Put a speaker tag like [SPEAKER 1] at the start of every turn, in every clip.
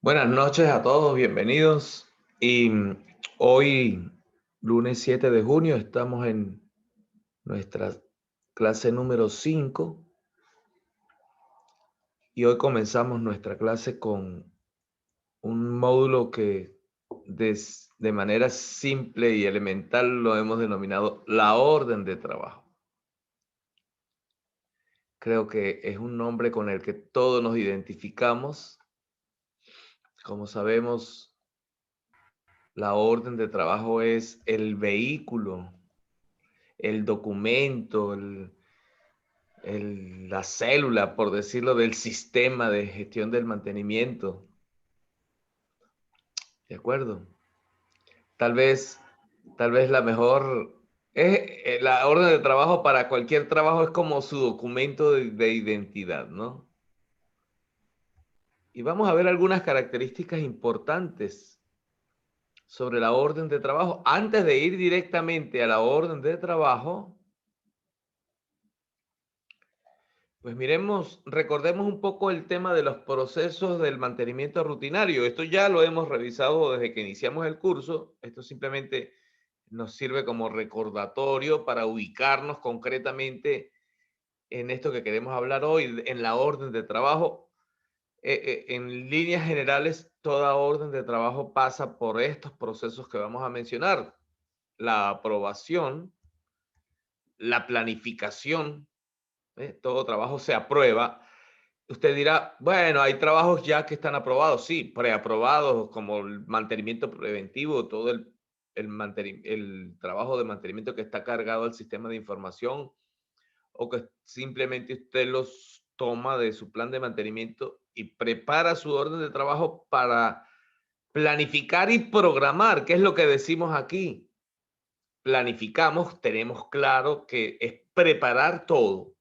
[SPEAKER 1] Buenas noches a todos, bienvenidos. Y hoy, lunes 7 de junio, estamos en nuestra clase número 5 y hoy comenzamos nuestra clase con un módulo que de manera simple y elemental lo hemos denominado la orden de trabajo. Creo que es un nombre con el que todos nos identificamos. Como sabemos, la orden de trabajo es el vehículo, el documento, la célula, por decirlo, del sistema de gestión del mantenimiento. ¿De acuerdo? Tal vez, tal vez la mejor, la orden de trabajo para cualquier trabajo es como su documento de identidad, ¿no? Y vamos a ver algunas características importantes sobre la orden de trabajo. Antes de ir directamente a la orden de trabajo, pues recordemos un poco el tema de los procesos del mantenimiento rutinario. Esto ya lo hemos revisado desde que iniciamos el curso. Esto simplemente nos sirve como recordatorio para ubicarnos concretamente en esto que queremos hablar hoy, en la orden de trabajo. En líneas generales, toda orden de trabajo pasa por estos procesos que vamos a mencionar: la aprobación, la planificación. Todo trabajo se aprueba. Usted dirá, bueno, hay trabajos ya que están aprobados, sí, preaprobados, como el mantenimiento preventivo, todo el trabajo de mantenimiento que está cargado al sistema de información, o que simplemente usted los toma de su plan de mantenimiento y prepara su orden de trabajo para planificar y programar, que es lo que decimos aquí. Planificamos, tenemos claro que es preparar todo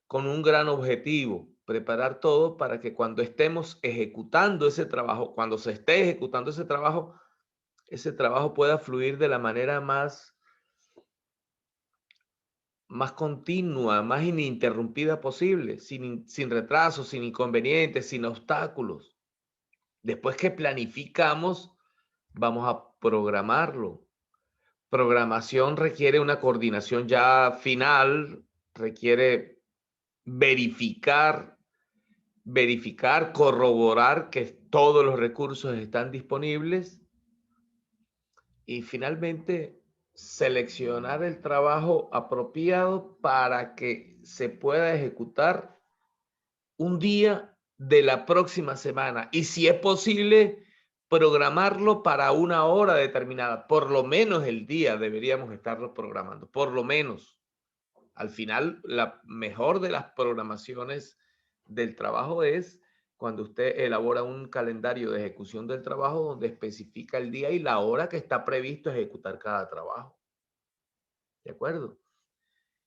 [SPEAKER 1] con un gran objetivo: preparar todo para que cuando estemos ejecutando ese trabajo, cuando se esté ejecutando ese trabajo pueda fluir de la manera más continua, más ininterrumpida posible, sin retrasos, sin inconvenientes, sin obstáculos. Después que planificamos, vamos a programarlo. Programación requiere una coordinación ya final, requiere verificar corroborar que todos los recursos están disponibles y finalmente seleccionar el trabajo apropiado para que se pueda ejecutar un día de la próxima semana y, si es posible, programarlo para una hora determinada. Por lo menos el día deberíamos estarlo programando, por lo menos. Al final, la mejor de las programaciones del trabajo es cuando usted elabora un calendario de ejecución del trabajo donde especifica el día y la hora que está previsto ejecutar cada trabajo. ¿De acuerdo?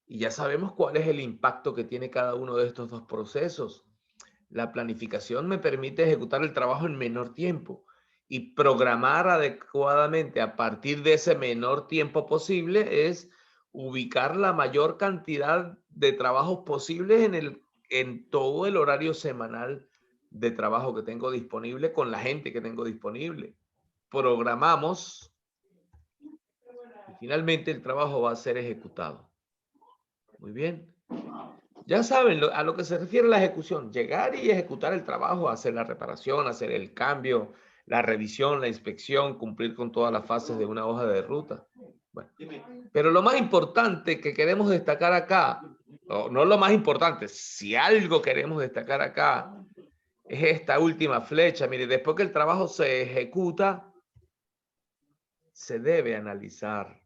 [SPEAKER 1] Y ya sabemos cuál es el impacto que tiene cada uno de estos dos procesos. La planificación me permite ejecutar el trabajo en menor tiempo y programar adecuadamente a partir de ese menor tiempo posible es ubicar la mayor cantidad de trabajos posibles en todo el horario semanal de trabajo que tengo disponible con la gente que tengo disponible. Programamos y finalmente el trabajo va a ser ejecutado. Muy bien. Ya saben a lo que se refiere la ejecución: llegar y ejecutar el trabajo, hacer la reparación, hacer el cambio, la revisión, la inspección, cumplir con todas las fases de una hoja de ruta. Bueno, pero lo más importante que queremos destacar acá, o no lo más importante, si algo queremos destacar acá, es esta última flecha. Mire, después que el trabajo se ejecuta, se debe analizar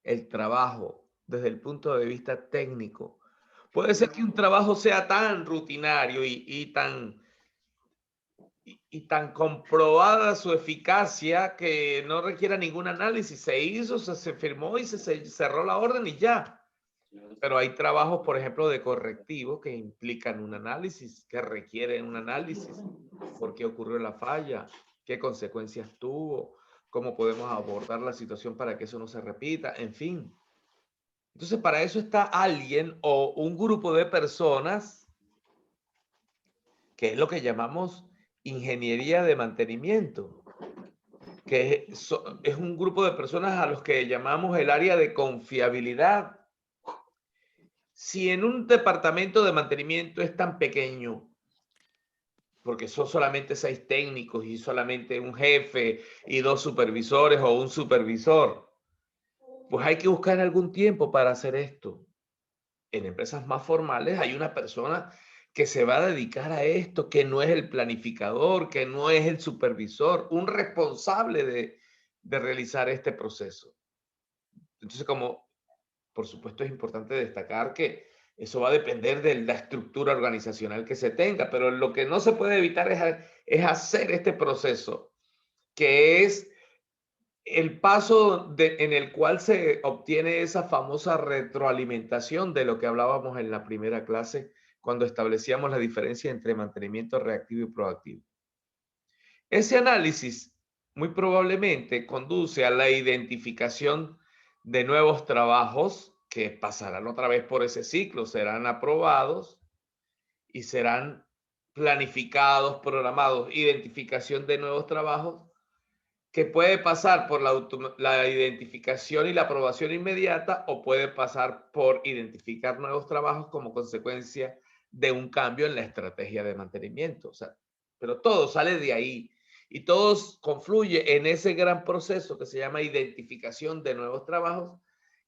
[SPEAKER 1] el trabajo desde el punto de vista técnico. Puede ser que un trabajo sea tan rutinario y tan comprobada su eficacia que no requiera ningún análisis. Se hizo, se firmó y se cerró la orden y ya. Pero hay trabajos, por ejemplo, de correctivo que implican un análisis, que requieren un análisis. ¿Por qué ocurrió la falla? ¿Qué consecuencias tuvo? ¿Cómo podemos abordar la situación para que eso no se repita? En fin. Entonces, para eso está alguien o un grupo de personas, que es lo que llamamos ingeniería de mantenimiento, que es un grupo de personas a los que llamamos el área de confiabilidad. Si en un departamento de mantenimiento es tan pequeño, porque son solamente 6 técnicos y solamente un jefe y 2 supervisores o un supervisor, pues hay que buscar algún tiempo para hacer esto. En empresas más formales hay una persona que se va a dedicar a esto, que no es el planificador, que no es el supervisor, un responsable de realizar este proceso. Entonces, como por supuesto es importante destacar que eso va a depender de la estructura organizacional que se tenga, pero lo que no se puede evitar es hacer este proceso, que es el paso en el cual se obtiene esa famosa retroalimentación de lo que hablábamos en la primera clase cuando establecíamos la diferencia entre mantenimiento reactivo y proactivo. Ese análisis muy probablemente conduce a la identificación de nuevos trabajos que pasarán otra vez por ese ciclo, serán aprobados y serán planificados, programados, identificación de nuevos trabajos que puede pasar por la identificación y la aprobación inmediata o puede pasar por identificar nuevos trabajos como consecuencia de un cambio en la estrategia de mantenimiento. O sea, pero todo sale de ahí y todo confluye en ese gran proceso que se llama identificación de nuevos trabajos,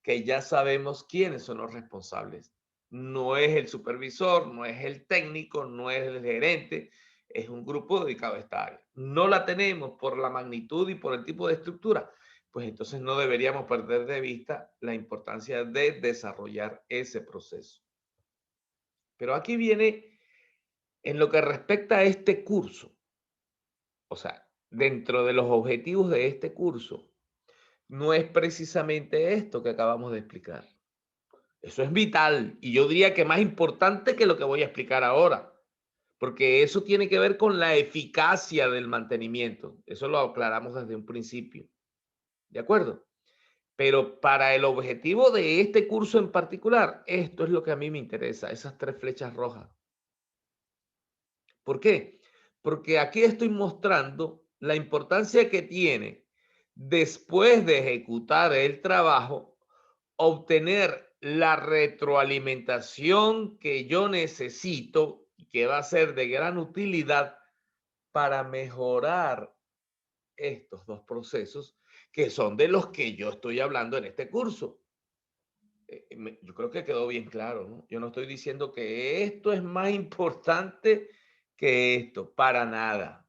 [SPEAKER 1] que ya sabemos quiénes son los responsables. No es el supervisor, no es el técnico, no es el gerente, es un grupo dedicado a esta área. No la tenemos por la magnitud y por el tipo de estructura, pues entonces no deberíamos perder de vista la importancia de desarrollar ese proceso. Pero aquí viene en lo que respecta a este curso, o sea, dentro de los objetivos de este curso, no es precisamente esto que acabamos de explicar. Eso es vital y yo diría que más importante que lo que voy a explicar ahora, porque eso tiene que ver con la eficacia del mantenimiento. Eso lo aclaramos desde un principio. ¿De acuerdo? Pero para el objetivo de este curso en particular, esto es lo que a mí me interesa, esas 3 flechas rojas. ¿Por qué? Porque aquí estoy mostrando la importancia que tiene, después de ejecutar el trabajo, obtener la retroalimentación que yo necesito y que va a ser de gran utilidad para mejorar estos 2 procesos que son de los que yo estoy hablando en este curso. Yo creo que quedó bien claro, ¿no? Yo no estoy diciendo que esto es más importante que esto, para nada.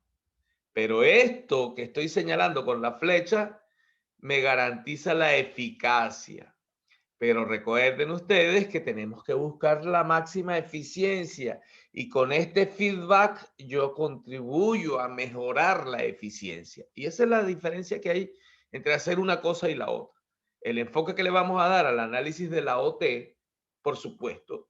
[SPEAKER 1] Pero esto que estoy señalando con la flecha me garantiza la eficacia. Pero recuerden ustedes que tenemos que buscar la máxima eficiencia y con este feedback yo contribuyo a mejorar la eficiencia. Y esa es la diferencia que hay entre hacer una cosa y la otra. El enfoque que le vamos a dar al análisis de la OT, por supuesto,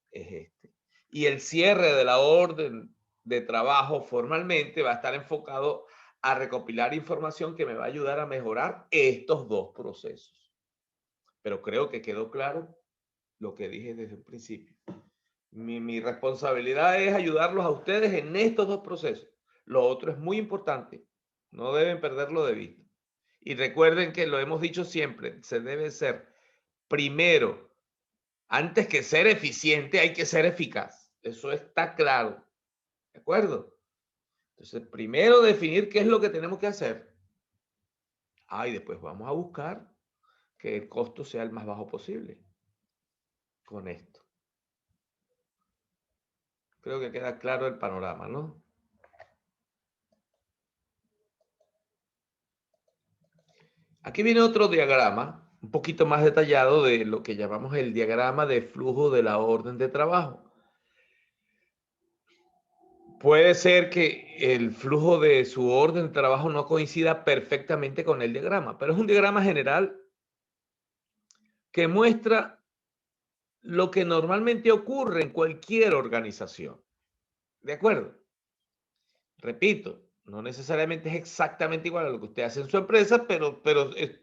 [SPEAKER 1] es este. Y el cierre de la orden de trabajo formalmente va a estar enfocado a recopilar información que me va a ayudar a mejorar estos 2 procesos. Pero creo que quedó claro lo que dije desde un principio. Mi responsabilidad es ayudarlos a ustedes en estos 2 procesos. Lo otro es muy importante. No deben perderlo de vista. Y recuerden que lo hemos dicho siempre, se debe ser primero, antes que ser eficiente, hay que ser eficaz. Eso está claro. ¿De acuerdo? Entonces, primero definir qué es lo que tenemos que hacer. Y después vamos a buscar que el costo sea el más bajo posible con esto. Creo que queda claro el panorama, ¿no? Aquí viene otro diagrama, un poquito más detallado de lo que llamamos el diagrama de flujo de la orden de trabajo. Puede ser que el flujo de su orden de trabajo no coincida perfectamente con el diagrama, pero es un diagrama general que muestra lo que normalmente ocurre en cualquier organización. ¿De acuerdo? Repito, no necesariamente es exactamente igual a lo que usted hace en su empresa, pero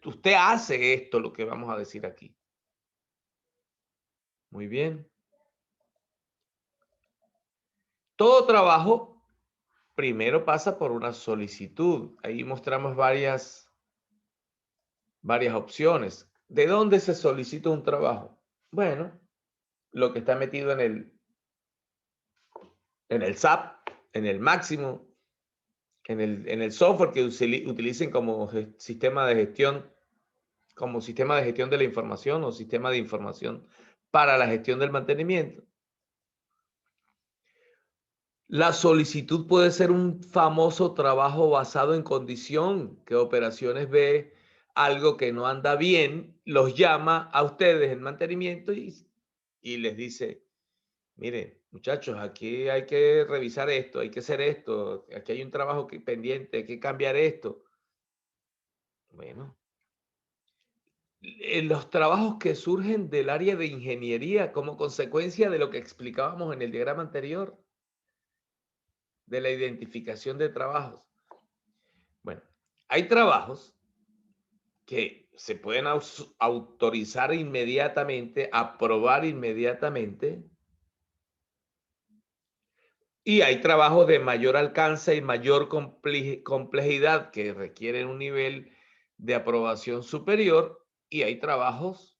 [SPEAKER 1] usted hace esto, lo que vamos a decir aquí. Muy bien. Todo trabajo Primero pasa por una solicitud. Ahí mostramos varias opciones. ¿De dónde se solicita un trabajo? Bueno, lo que está metido en el SAP, en el Máximo, en el software que utilicen como sistema de gestión, como sistema de gestión de la información o sistema de información para la gestión del mantenimiento. La solicitud puede ser un famoso trabajo basado en condición, que operaciones ve algo que no anda bien, los llama a ustedes en mantenimiento y les dice, miren, muchachos, aquí hay que revisar esto, hay que hacer esto, aquí hay un trabajo pendiente, hay que cambiar esto. Bueno, los trabajos que surgen del área de ingeniería como consecuencia de lo que explicábamos en el diagrama anterior, de la identificación de trabajos. Bueno, hay trabajos que se pueden autorizar inmediatamente, aprobar inmediatamente, y hay trabajos de mayor alcance y mayor complejidad que requieren un nivel de aprobación superior, y hay trabajos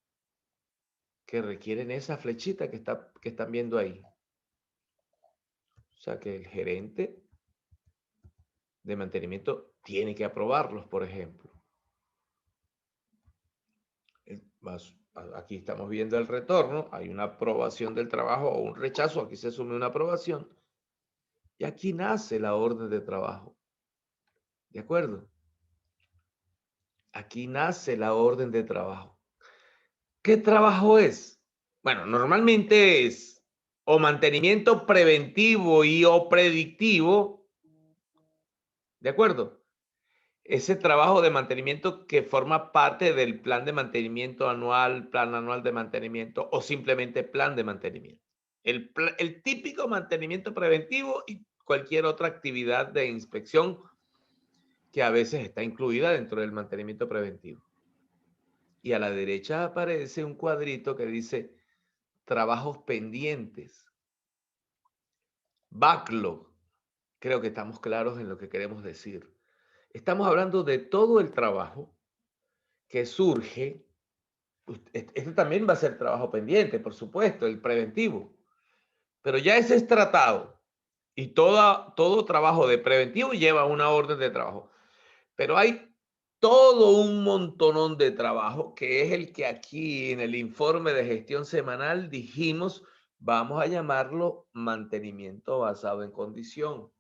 [SPEAKER 1] que requieren esa flechita que están viendo ahí. O sea que el gerente de mantenimiento tiene que aprobarlos, por ejemplo. Aquí estamos viendo el retorno, hay una aprobación del trabajo o un rechazo, aquí se asume una aprobación, y aquí nace la orden de trabajo. ¿De acuerdo? Aquí nace la orden de trabajo. ¿Qué trabajo es? Bueno, normalmente es o mantenimiento preventivo y o predictivo, ¿de acuerdo? Ese trabajo de mantenimiento que forma parte del plan de mantenimiento anual, plan anual de mantenimiento o simplemente plan de mantenimiento. El típico mantenimiento preventivo y cualquier otra actividad de inspección que a veces está incluida dentro del mantenimiento preventivo. Y a la derecha aparece un cuadrito que dice trabajos pendientes, backlog. Creo que estamos claros en lo que queremos decir. Estamos hablando de todo el trabajo que surge. Este también va a ser trabajo pendiente, por supuesto, el preventivo. Pero ya ese es tratado. Y todo trabajo de preventivo lleva una orden de trabajo. Pero hay todo un montonón de trabajo que es el que aquí en el informe de gestión semanal dijimos, vamos a llamarlo mantenimiento basado en condición.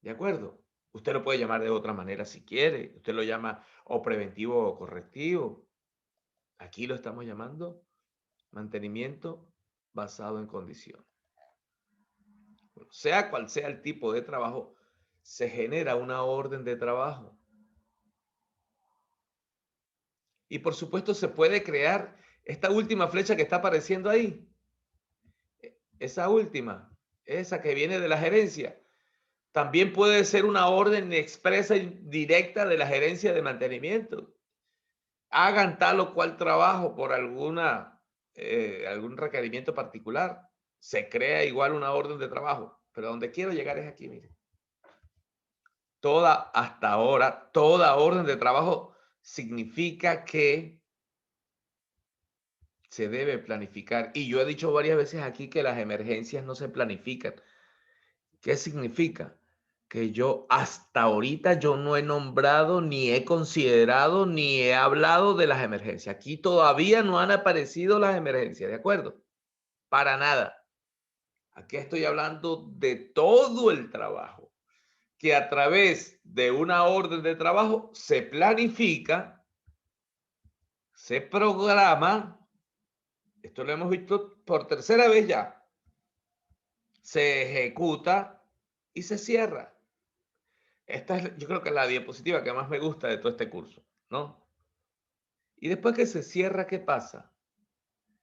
[SPEAKER 1] ¿De acuerdo? Usted lo puede llamar de otra manera si quiere. Usted lo llama o preventivo o correctivo. Aquí lo estamos llamando mantenimiento basado en condición. Bueno, sea cual sea el tipo de trabajo, se genera una orden de trabajo. Y por supuesto se puede crear esta última flecha que está apareciendo ahí. Esa última, esa que viene de la gerencia. También puede ser una orden expresa y directa de la gerencia de mantenimiento. Hagan tal o cual trabajo por algún requerimiento particular. Se crea igual una orden de trabajo. Pero donde quiero llegar es aquí, miren. Hasta ahora, toda orden de trabajo significa que se debe planificar. Y yo he dicho varias veces aquí que las emergencias no se planifican. ¿Qué significa? Que yo hasta ahorita yo no he nombrado, ni he considerado, ni he hablado de las emergencias. Aquí todavía no han aparecido las emergencias, ¿de acuerdo? Para nada. Aquí estoy hablando de todo el trabajo, que a través de una orden de trabajo se planifica, se programa. Esto lo hemos visto por tercera vez ya. Se ejecuta y se cierra. Esta es, yo creo que la diapositiva que más me gusta de todo este curso, ¿no? Y después que se cierra, ¿qué pasa?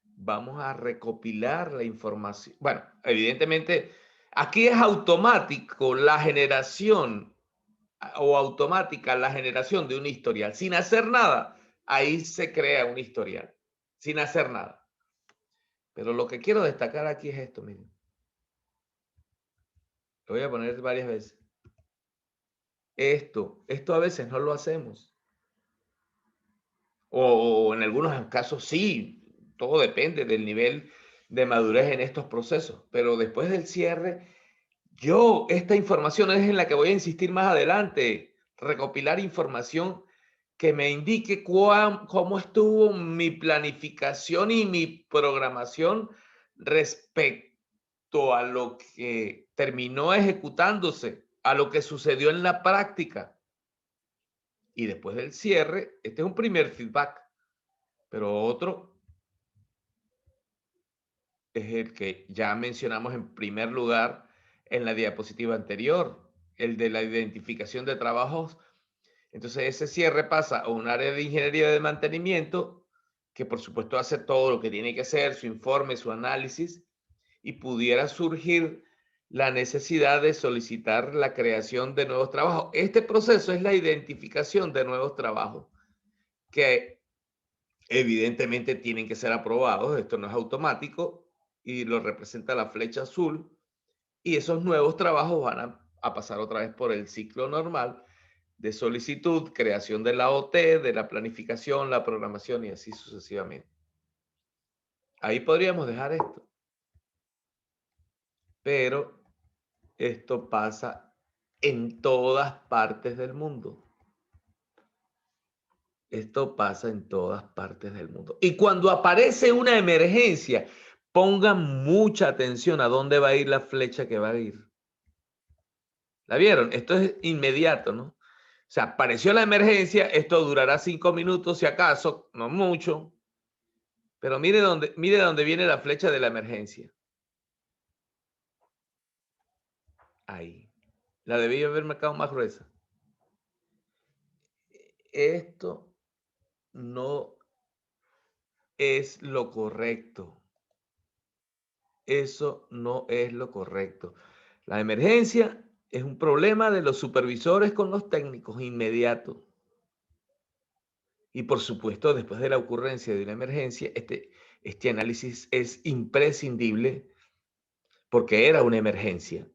[SPEAKER 1] Vamos a recopilar la información. Bueno, evidentemente, aquí es automático la generación o automática la generación de un historial. Sin hacer nada, ahí se crea un historial. Sin hacer nada. Pero lo que quiero destacar aquí es esto, miren. Lo voy a poner varias veces. Esto a veces no lo hacemos. O en algunos casos sí, todo depende del nivel de madurez en estos procesos. Pero después del cierre, esta información es en la que voy a insistir más adelante. Recopilar información que me indique cómo estuvo mi planificación y mi programación respecto a lo que terminó ejecutándose, a lo que sucedió en la práctica. Y después del cierre, este es un primer feedback, pero otro es el que ya mencionamos en primer lugar en la diapositiva anterior, el de la identificación de trabajos. Entonces ese cierre pasa a un área de ingeniería de mantenimiento que por supuesto hace todo lo que tiene que hacer, su informe, su análisis, y pudiera surgir la necesidad de solicitar la creación de nuevos trabajos. Este proceso es la identificación de nuevos trabajos que evidentemente tienen que ser aprobados, esto no es automático y lo representa la flecha azul, y esos nuevos trabajos van a pasar otra vez por el ciclo normal de solicitud, creación de la OT, de la planificación, la programación y así sucesivamente. Ahí podríamos dejar esto. Pero esto pasa en todas partes del mundo. Esto pasa en todas partes del mundo. Y cuando aparece una emergencia, pongan mucha atención a dónde va a ir la flecha que va a ir. ¿La vieron? Esto es inmediato, ¿no? O sea, apareció la emergencia, esto durará 5 minutos si acaso, no mucho. Pero mire dónde viene la flecha de la emergencia. Ahí. La debí haber marcado más gruesa. Esto no es lo correcto. Eso no es lo correcto. La emergencia es un problema de los supervisores con los técnicos inmediato. Y por supuesto, después de la ocurrencia de una emergencia, este análisis es imprescindible porque era una emergencia.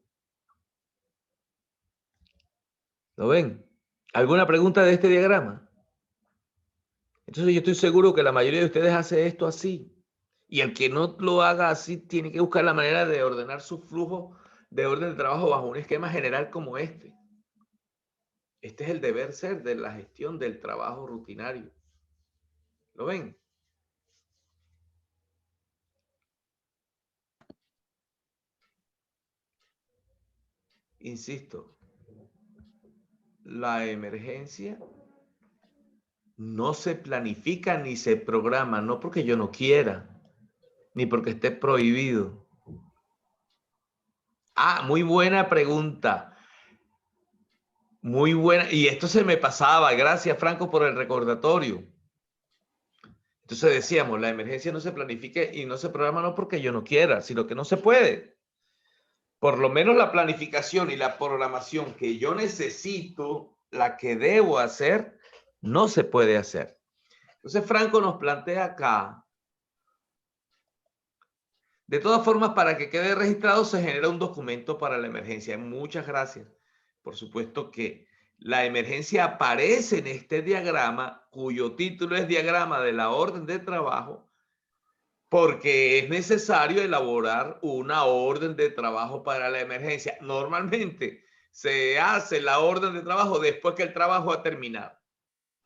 [SPEAKER 1] ¿Lo ven? ¿Alguna pregunta de este diagrama? Entonces yo estoy seguro que la mayoría de ustedes hace esto así. Y el que no lo haga así tiene que buscar la manera de ordenar su flujo de orden de trabajo bajo un esquema general como este. Este es el deber ser de la gestión del trabajo rutinario. ¿Lo ven? Insisto, la emergencia no se planifica ni se programa, no porque yo no quiera, ni porque esté prohibido. Ah, muy buena pregunta. Muy buena. Y esto se me pasaba. Gracias, Franco, por el recordatorio. Entonces decíamos, la emergencia no se planifica y no se programa no porque yo no quiera, sino que no se puede. Por lo menos la planificación y la programación que yo necesito, la que debo hacer, no se puede hacer. Entonces Franco nos plantea acá, de todas formas, para que quede registrado se genera un documento para la emergencia. Muchas gracias. Por supuesto que la emergencia aparece en este diagrama, cuyo título es diagrama de la orden de trabajo, porque es necesario elaborar una orden de trabajo para la emergencia. Normalmente se hace la orden de trabajo después que el trabajo ha terminado.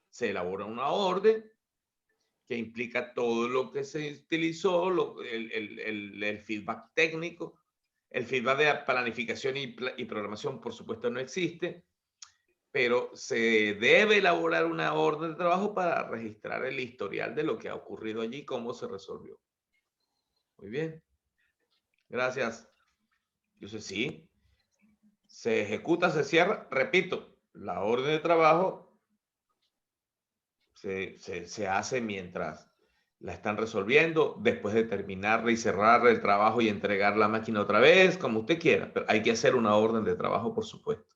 [SPEAKER 1] Se elabora una orden que implica todo lo que se utilizó, el feedback técnico. El feedback de planificación y programación, por supuesto, no existe, pero se debe elaborar una orden de trabajo para registrar el historial de lo que ha ocurrido allí, cómo se resolvió. Muy bien. Gracias. Yo sé, sí. Se ejecuta, se cierra. Repito, la orden de trabajo se hace mientras la están resolviendo, después de terminar y cerrar el trabajo y entregar la máquina otra vez, como usted quiera. Pero hay que hacer una orden de trabajo, por supuesto.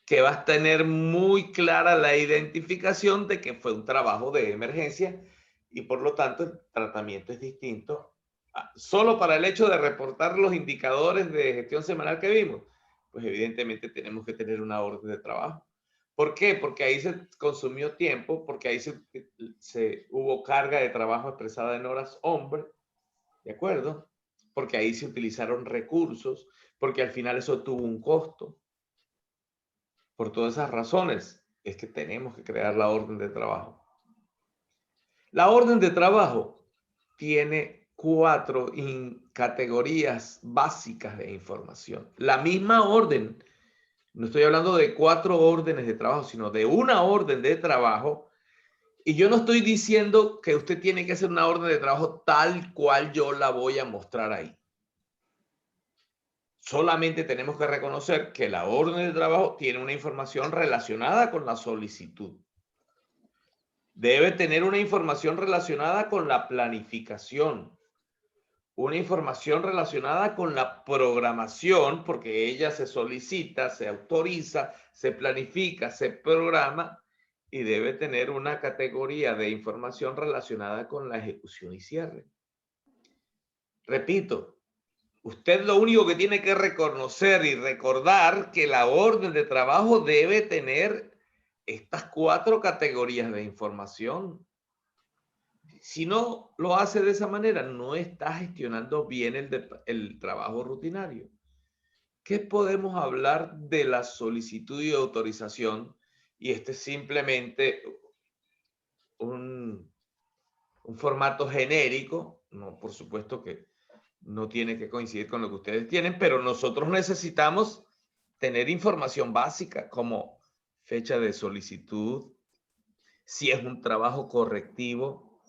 [SPEAKER 1] Que va a tener muy clara la identificación de que fue un trabajo de emergencia y por lo tanto el tratamiento es distinto solo para el hecho de reportar los indicadores de gestión semanal que vimos, pues evidentemente tenemos que tener una orden de trabajo. ¿Por qué? Porque ahí se consumió tiempo, porque ahí hubo carga de trabajo expresada en horas hombre, ¿de acuerdo? Porque ahí se utilizaron recursos, porque al final eso tuvo un costo. Por todas esas razones es que tenemos que crear la orden de trabajo. La orden de trabajo tiene 4 categorías básicas de información. La misma orden, no estoy hablando de 4 órdenes de trabajo, sino de una orden de trabajo. Y yo no estoy diciendo que usted tiene que hacer una orden de trabajo tal cual yo la voy a mostrar ahí. Solamente tenemos que reconocer que la orden de trabajo tiene una información relacionada con la solicitud. Debe tener una información relacionada con la planificación, una información relacionada con la programación, porque ella se solicita, se autoriza, se planifica, se programa, y debe tener una categoría de información relacionada con la ejecución y cierre. Repito, usted lo único que tiene que reconocer y recordar que la orden de trabajo debe tener estas 4 categorías de información. Si no lo hace de esa manera, no está gestionando bien el trabajo rutinario. ¿Qué podemos hablar de la solicitud y autorización? Y este es simplemente un formato genérico, no, por supuesto que no tiene que coincidir con lo que ustedes tienen, pero nosotros necesitamos tener información básica como fecha de solicitud, si es un trabajo correctivo,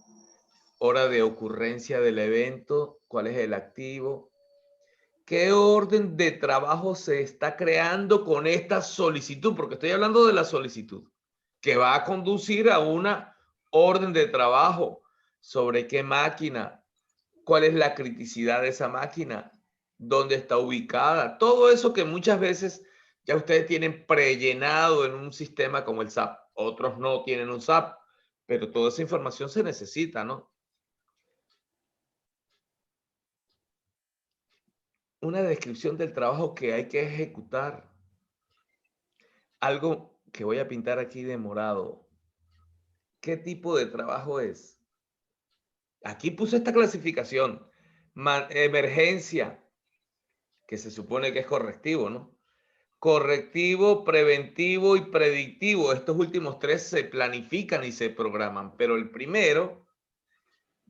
[SPEAKER 1] hora de ocurrencia del evento, cuál es el activo, qué orden de trabajo se está creando con esta solicitud, porque estoy hablando de la solicitud, que va a conducir a una orden de trabajo sobre qué máquina, cuál es la criticidad de esa máquina, dónde está ubicada, todo eso que muchas veces ya ustedes tienen prellenado en un sistema como el SAP. Otros no tienen un SAP, pero toda esa información se necesita, ¿no? Una descripción del trabajo que hay que ejecutar. Algo que voy a pintar aquí de morado. ¿Qué tipo de trabajo es? Aquí puse esta clasificación. Emergencia, que se supone que es correctivo, ¿no? Correctivo, preventivo y predictivo. Estos últimos 3 se planifican y se programan, pero el primero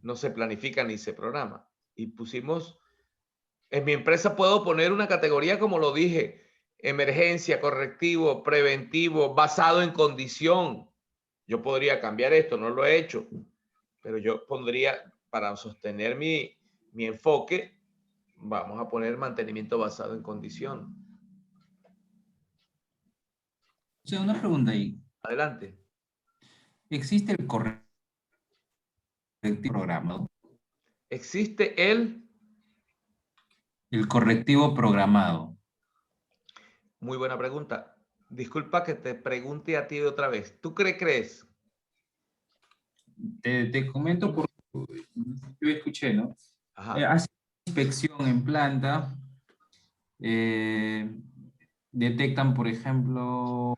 [SPEAKER 1] no se planifica ni se programa. Y pusimos, en mi empresa puedo poner una categoría como lo dije, emergencia, correctivo, preventivo, basado en condición. Yo podría cambiar esto, no lo he hecho, pero yo pondría, para sostener mi enfoque, vamos a poner mantenimiento basado en condición.
[SPEAKER 2] O sea, una pregunta ahí.
[SPEAKER 1] Adelante.
[SPEAKER 2] ¿Existe el correctivo programado?
[SPEAKER 1] Existe
[SPEAKER 2] El correctivo programado.
[SPEAKER 1] muy buena pregunta. Disculpa que te pregunte a ti otra vez. ¿Tú crees?
[SPEAKER 2] Te comento porque yo escuché, ¿no?
[SPEAKER 1] Ajá.
[SPEAKER 2] Hace inspección en planta, eh, detectan, por ejemplo,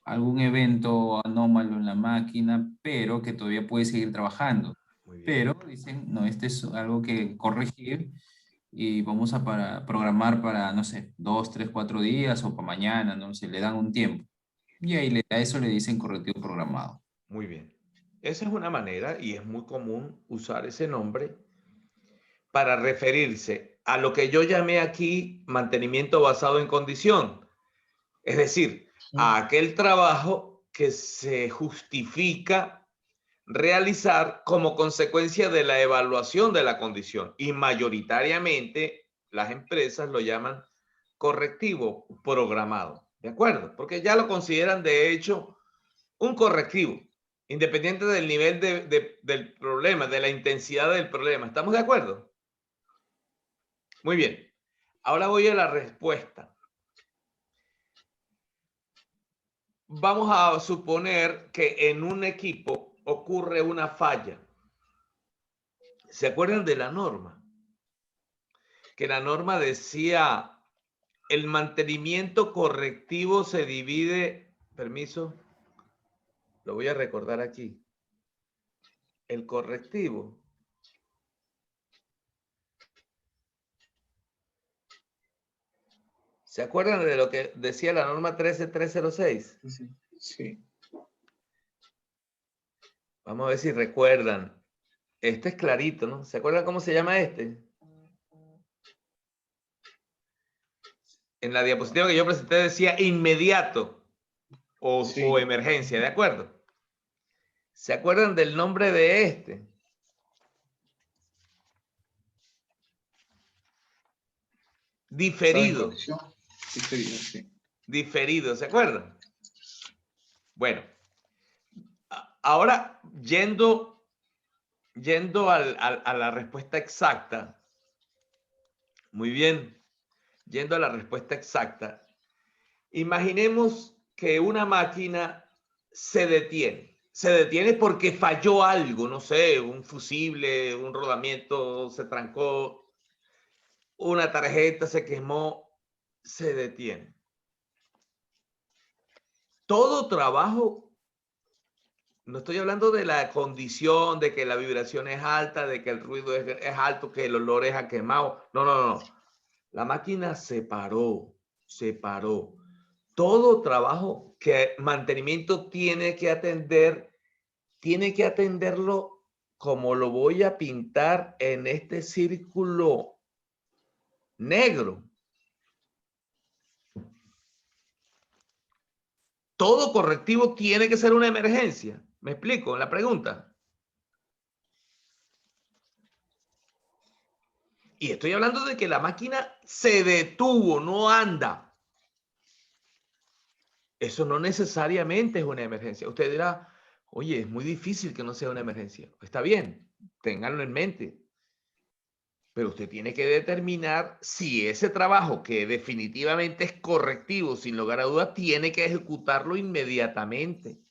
[SPEAKER 2] algún evento anómalo en la máquina, pero que todavía puede seguir trabajando.
[SPEAKER 1] Muy bien.
[SPEAKER 2] Pero dicen, no, este es algo que corregir y vamos a programar para, no sé, 2, 3, 4 días o para mañana, no sé, le dan un tiempo. Y ahí a eso le dicen correctivo programado.
[SPEAKER 1] Muy bien. Esa es una manera y es muy común usar ese nombre para referirse a lo que yo llamé aquí mantenimiento basado en condición. Es decir, a aquel trabajo que se justifica realizar como consecuencia de la evaluación de la condición. Y mayoritariamente las empresas lo llaman correctivo programado. ¿De acuerdo? Porque ya lo consideran de hecho un correctivo, independiente del nivel del problema, de la intensidad del problema. ¿Estamos de acuerdo? Muy bien. Ahora voy a la respuesta. Vamos a suponer que en un equipo ocurre una falla. ¿Se acuerdan de la norma? que la norma decía, el mantenimiento correctivo se divide, permiso, lo voy a recordar aquí. El correctivo ¿se acuerdan de lo que decía la norma 13306?
[SPEAKER 3] Sí.
[SPEAKER 1] Vamos a ver si recuerdan. Este es clarito, ¿no? ¿Se acuerdan cómo se llama este? En la diapositiva que yo presenté decía inmediato o emergencia, ¿de acuerdo? ¿Se acuerdan del nombre de este? Diferido.
[SPEAKER 3] Diferido, sí.
[SPEAKER 1] Diferido, ¿se acuerdan? Bueno, ahora yendo a la respuesta exacta. Muy bien. Yendo a la respuesta exacta. Imaginemos que una máquina se detiene. Se detiene porque falló algo, no sé, un fusible, un rodamiento se trancó, una tarjeta se quemó, se detiene. Todo trabajo, no estoy hablando de la condición, de que la vibración es alta, de que el ruido es alto, que el olor es a quemado. No, no, no. La máquina se paró, se paró. Todo trabajo que mantenimiento tiene que atenderlo como lo voy a pintar en este círculo negro. Todo correctivo tiene que ser una emergencia. ¿Me explico en la pregunta? Y estoy hablando de que la máquina se detuvo, no anda. Eso no necesariamente es una emergencia. Usted dirá, oye, es muy difícil que no sea una emergencia. Está bien, ténganlo en mente. Pero usted tiene que determinar si ese trabajo, que definitivamente es correctivo, sin lugar a dudas, tiene que ejecutarlo inmediatamente.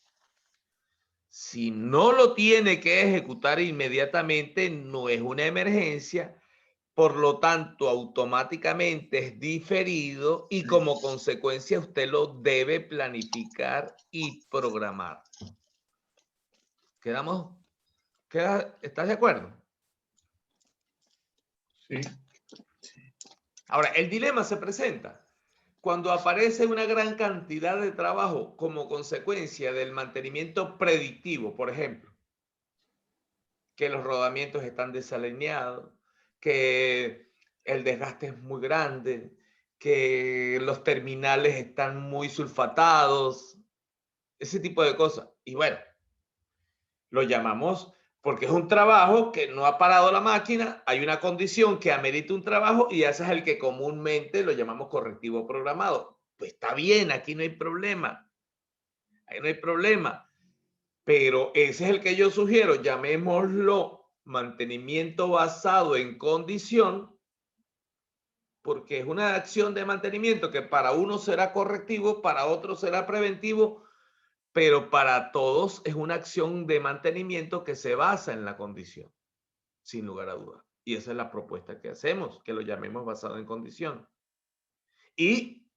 [SPEAKER 1] Si no lo tiene que ejecutar inmediatamente, no es una emergencia, por lo tanto, automáticamente es diferido y como consecuencia usted lo debe planificar y programar. ¿Estás de acuerdo?
[SPEAKER 3] Sí.
[SPEAKER 1] Ahora, el dilema se presenta cuando aparece una gran cantidad de trabajo como consecuencia del mantenimiento predictivo, por ejemplo, que los rodamientos están desalineados, que el desgaste es muy grande, que los terminales están muy sulfatados, ese tipo de cosas. Y bueno, lo llamamos porque es un trabajo que no ha parado la máquina, hay una condición que amerita un trabajo y ese es el que comúnmente lo llamamos correctivo programado. Pues está bien, aquí no hay problema. Ahí no hay problema. Pero ese es el que yo sugiero, llamémoslo mantenimiento basado en condición, porque es una acción de mantenimiento que para uno será correctivo, para otro será preventivo, pero para todos es una acción de mantenimiento que se basa en la condición, sin lugar a dudas. Y esa es la propuesta que hacemos, que lo llamemos basado en condición. Y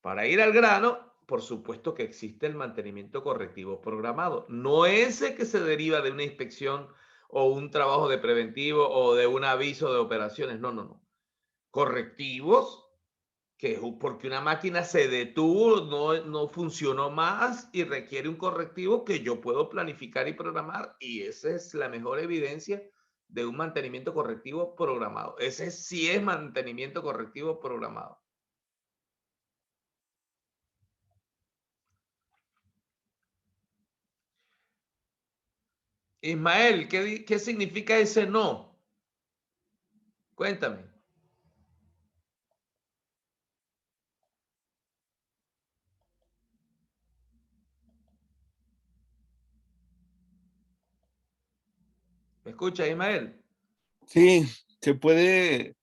[SPEAKER 1] para ir al grano, por supuesto que existe el mantenimiento correctivo programado. No ese que se deriva de una inspección o un trabajo de preventivo o de un aviso de operaciones. No, no, no. Correctivos que es porque una máquina se detuvo, no funcionó más y requiere un correctivo que yo puedo planificar y programar. Y esa es la mejor evidencia de un mantenimiento correctivo programado. Ese sí es mantenimiento correctivo programado. Ismael, ¿qué significa ese no? Cuéntame. ¿Me escucha, Ismael?
[SPEAKER 4] Sí, se puede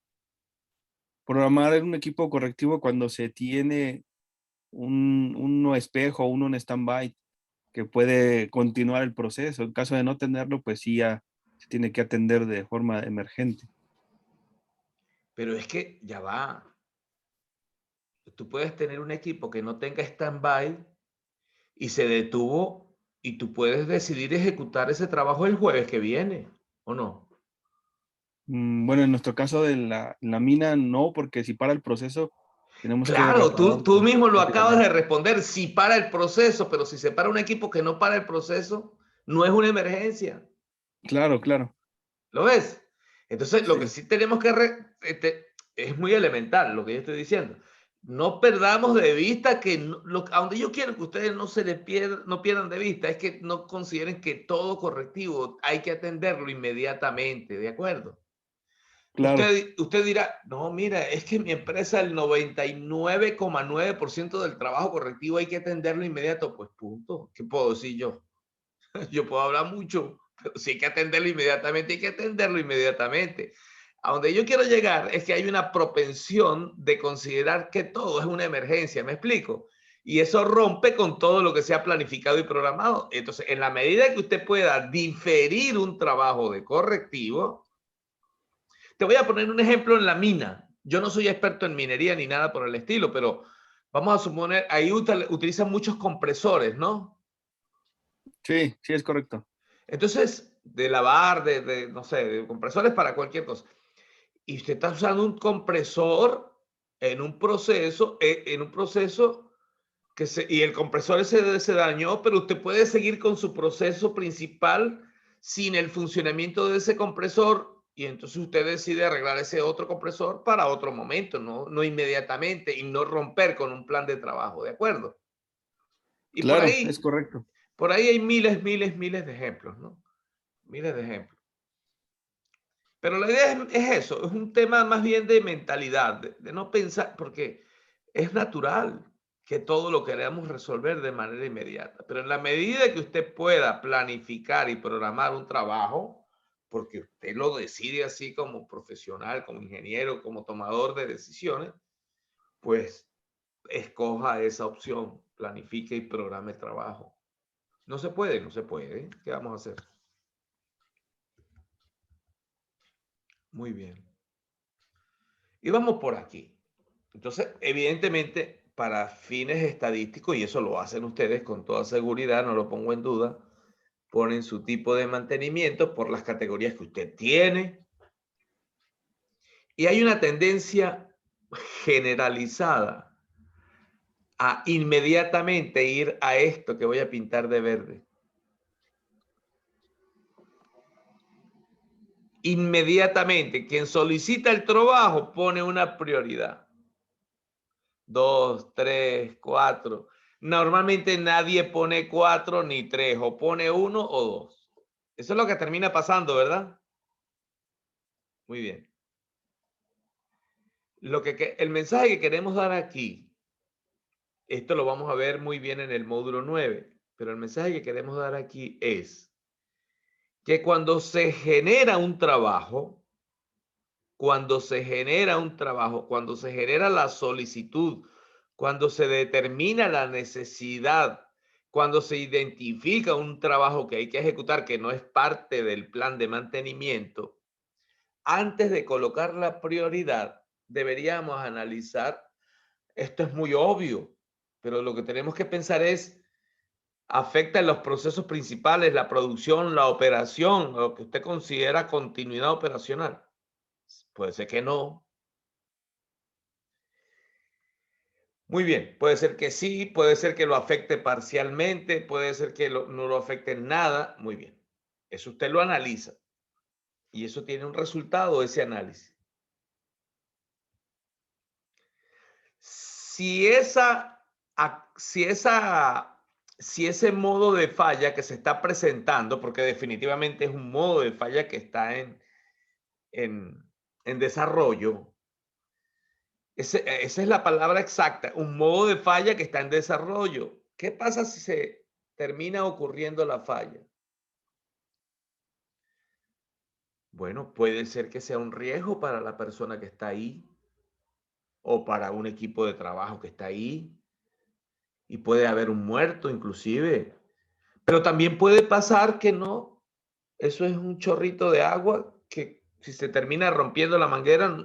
[SPEAKER 4] programar un equipo correctivo cuando se tiene uno espejo, uno en stand-by que puede continuar el proceso. En caso de no tenerlo, pues sí ya se tiene que atender de forma emergente.
[SPEAKER 1] Pero es que ya va. Tú puedes tener un equipo que no tenga stand-by y se detuvo y tú puedes decidir ejecutar ese trabajo el jueves que viene, ¿o no?
[SPEAKER 4] Bueno, en nuestro caso de la mina, no, porque si para el proceso, tenemos que
[SPEAKER 1] Claro, tú
[SPEAKER 4] repararlo
[SPEAKER 1] mismo lo acabas de
[SPEAKER 4] rápidamente.
[SPEAKER 1] responder. Si para el proceso, pero si se para un equipo que no para el proceso, no es una emergencia.
[SPEAKER 4] Claro, claro.
[SPEAKER 1] ¿Lo ves? Entonces, lo que
[SPEAKER 4] Sí,
[SPEAKER 1] sí tenemos que... es muy elemental lo que yo estoy diciendo. No perdamos de vista que a donde yo quiero que ustedes no se les no pierdan de vista es que no consideren que todo correctivo hay que atenderlo inmediatamente, ¿de acuerdo?
[SPEAKER 4] claro.
[SPEAKER 1] Usted dirá, no, mira, es que en mi empresa el 99,9% del trabajo correctivo hay que atenderlo inmediato. Pues punto. ¿Qué puedo decir yo? Yo puedo hablar mucho, pero si hay que atenderlo inmediatamente, hay que atenderlo inmediatamente. A donde yo quiero llegar es que hay una propensión de considerar que todo es una emergencia, ¿me explico? Y eso rompe con todo lo que se ha planificado y programado. Entonces, en la medida que usted pueda diferir un trabajo de correctivo, te voy a poner un ejemplo en la mina. Yo no soy experto en minería ni nada por el estilo, pero vamos a suponer, ahí utilizan muchos compresores, ¿no?
[SPEAKER 4] Sí, sí, es correcto.
[SPEAKER 1] Entonces, de lavar, no sé, de compresores para cualquier cosa. Y usted está usando un compresor en un proceso y el compresor se dañó, pero usted puede seguir con su proceso principal sin el funcionamiento de ese compresor y entonces usted decide arreglar ese otro compresor para otro momento, no inmediatamente y no romper con un plan de trabajo, ¿de acuerdo? Y
[SPEAKER 4] Claro, es correcto.
[SPEAKER 1] por ahí hay miles de ejemplos, ¿no? Miles de ejemplos. Pero la idea es eso, es un tema más bien de mentalidad, de no pensar, porque es natural que todo lo queramos resolver de manera inmediata, pero en la medida que usted pueda planificar y programar un trabajo, porque usted lo decide así como profesional, como ingeniero, como tomador de decisiones, pues escoja esa opción, planifique y programe el trabajo. No se puede, no se puede. ¿Qué vamos a hacer? Muy bien. Y vamos por aquí. Entonces, evidentemente, para fines estadísticos, y eso lo hacen ustedes con toda seguridad, no lo pongo en duda, ponen su tipo de mantenimiento por las categorías que usted tiene. Y hay una tendencia generalizada a inmediatamente ir a esto que voy a pintar de verde. Inmediatamente, quien solicita el trabajo pone una prioridad. 2, 3, 4. Normalmente nadie pone 4 ni 3, o pone 1 o 2. Eso es lo que termina pasando, ¿verdad? Muy bien. El mensaje que queremos dar aquí, esto lo vamos a ver muy bien en el módulo 9, pero el mensaje que queremos dar aquí es que cuando se genera un trabajo, cuando se genera la solicitud, cuando se determina la necesidad, cuando se identifica un trabajo que hay que ejecutar que no es parte del plan de mantenimiento, antes de colocar la prioridad, deberíamos analizar, esto es muy obvio, pero lo que tenemos que pensar es, ¿afecta en los procesos principales, la producción, la operación, lo que usted considera continuidad operacional? Puede ser que no. Muy bien, puede ser que sí, puede ser que lo afecte parcialmente, puede ser que no lo afecte en nada. Muy bien, eso usted lo analiza y eso tiene un resultado, ese análisis. Si ese modo de falla que se está presentando, porque definitivamente es un modo de falla que está en desarrollo, esa es la palabra exacta, un modo de falla que está en desarrollo. ¿Qué pasa si se termina ocurriendo la falla? Bueno, puede ser que sea un riesgo para la persona que está ahí o para un equipo de trabajo que está ahí y puede haber un muerto inclusive. Pero también puede pasar que no. Eso es un chorrito de agua que si se termina rompiendo la manguera,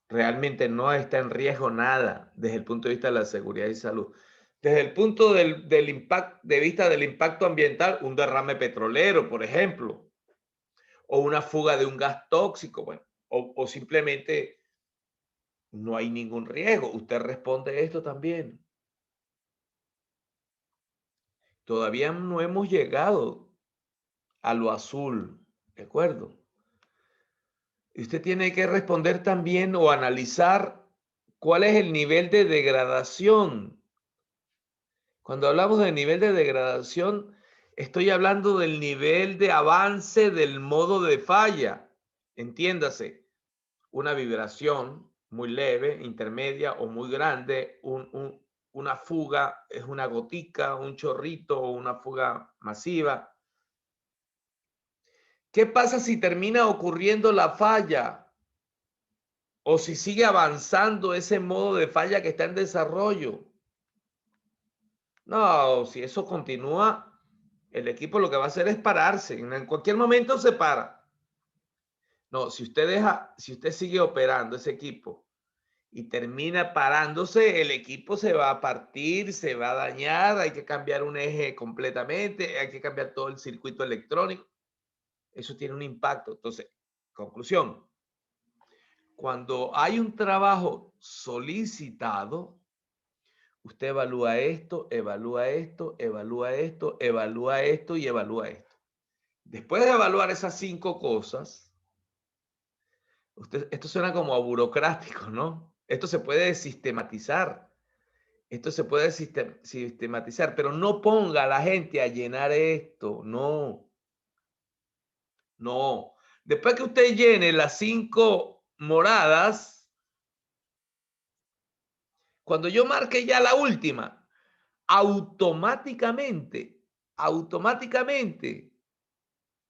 [SPEAKER 1] realmente no está en riesgo nada desde el punto de vista de la seguridad y salud. Desde el punto de vista del impacto ambiental, un derrame petrolero, por ejemplo, o una fuga de un gas tóxico, bueno, o simplemente no hay ningún riesgo. Usted responde esto también. Todavía no hemos llegado a lo azul, ¿de acuerdo? Y usted tiene que responder también o analizar cuál es el nivel de degradación. Cuando hablamos de nivel de degradación, estoy hablando del nivel de avance del modo de falla. Entiéndase, una vibración muy leve, intermedia o muy grande, una fuga es una gotica, un chorrito o una fuga masiva. ¿Qué pasa si termina ocurriendo la falla? O si sigue avanzando ese modo de falla que está en desarrollo. No, si eso continúa, el equipo lo que va a hacer es pararse. En cualquier momento se para. No, si usted sigue operando ese equipo y termina parándose, el equipo se va a partir, se va a dañar, hay que cambiar un eje completamente, hay que cambiar todo el circuito electrónico. Eso tiene un impacto. Entonces, conclusión, cuando hay un trabajo solicitado, usted evalúa esto, evalúa esto, evalúa esto, evalúa esto y evalúa esto. Después de evaluar esas 5 cosas, esto suena como a burocrático, ¿no? Esto se puede sistematizar. Esto se puede sistematizar, pero no ponga a la gente a llenar esto, no. No. Después que usted llene las 5 moradas, cuando yo marque ya la última, automáticamente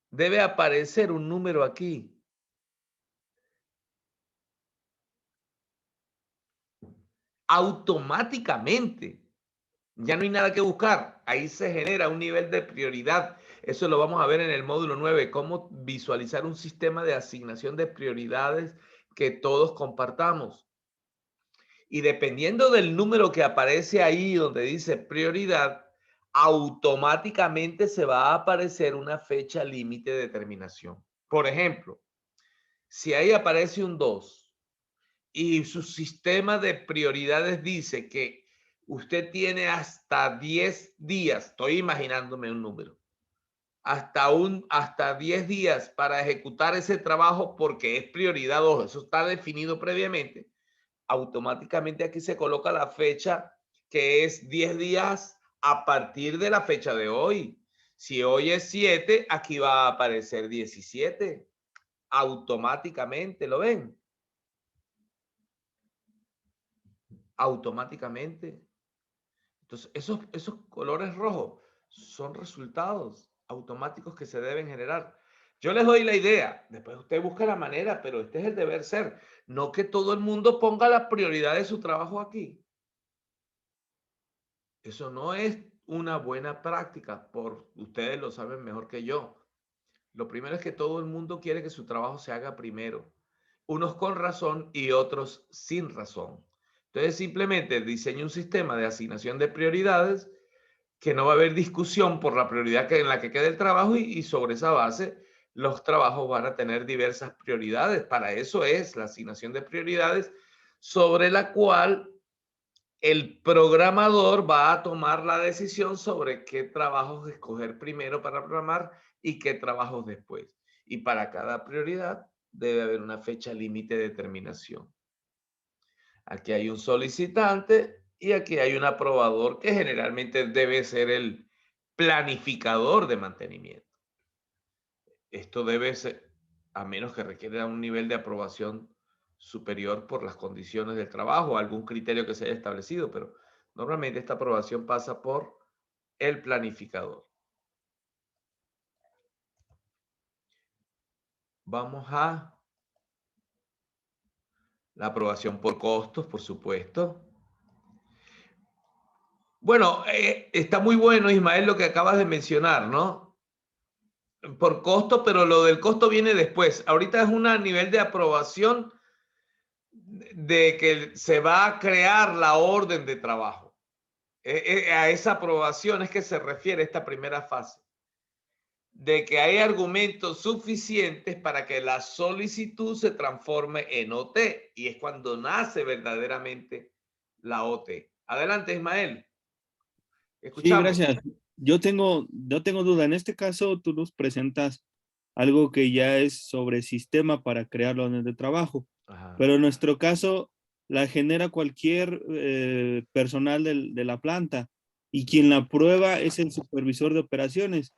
[SPEAKER 1] debe aparecer un número aquí. Automáticamente. Ya no hay nada que buscar. Ahí se genera un nivel de prioridad. Eso lo vamos a ver en el módulo 9, cómo visualizar un sistema de asignación de prioridades que todos compartamos. Y dependiendo del número que aparece ahí donde dice prioridad, automáticamente se va a aparecer una fecha límite de terminación. Por ejemplo, si ahí aparece un 2 y su sistema de prioridades dice que usted tiene hasta 10 días, estoy imaginándome un número, hasta 10 días para ejecutar ese trabajo porque es prioridad 2, eso está definido previamente, automáticamente aquí se coloca la fecha que es 10 días a partir de la fecha de hoy. Si hoy es 7, aquí va a aparecer 17. Automáticamente, ¿lo ven? Automáticamente. Entonces, esos colores rojos son resultados automáticos que se deben generar. Yo les doy la idea, después usted busca la manera, pero este es el deber ser. No que todo el mundo ponga la prioridad de su trabajo aquí. Eso no es una buena práctica, ustedes lo saben mejor que yo. Lo primero es que todo el mundo quiere que su trabajo se haga primero. Unos con razón y otros sin razón. Entonces simplemente diseñe un sistema de asignación de prioridades que no va a haber discusión por la prioridad en la que quede el trabajo y sobre esa base los trabajos van a tener diversas prioridades. Para eso es la asignación de prioridades sobre la cual el programador va a tomar la decisión sobre qué trabajos escoger primero para programar y qué trabajos después. Y para cada prioridad debe haber una fecha límite de terminación. Aquí hay un solicitante y aquí hay un aprobador que generalmente debe ser el planificador de mantenimiento. Esto debe ser, a menos que requiera un nivel de aprobación superior por las condiciones del trabajo, algún criterio que se haya establecido, pero normalmente esta aprobación pasa por el planificador. Vamos a la aprobación por costos, por supuesto. Bueno, está muy bueno, Ismael, lo que acabas de mencionar, ¿no? Por costo, pero lo del costo viene después. Ahorita es un nivel de aprobación de que se va a crear la orden de trabajo. A esa aprobación es que se refiere esta primera fase, de que hay argumentos suficientes para que la solicitud se transforme en OT, y es cuando nace verdaderamente la OT. Adelante, Ismael.
[SPEAKER 4] Sí,
[SPEAKER 1] Escuchamos.
[SPEAKER 4] gracias. No tengo duda. En este caso, tú nos presentas algo que ya es sobre sistema para crear la orden de trabajo.
[SPEAKER 1] Ajá.
[SPEAKER 4] Pero en nuestro caso, la genera cualquier personal de la planta y quien la aprueba es el supervisor de operaciones.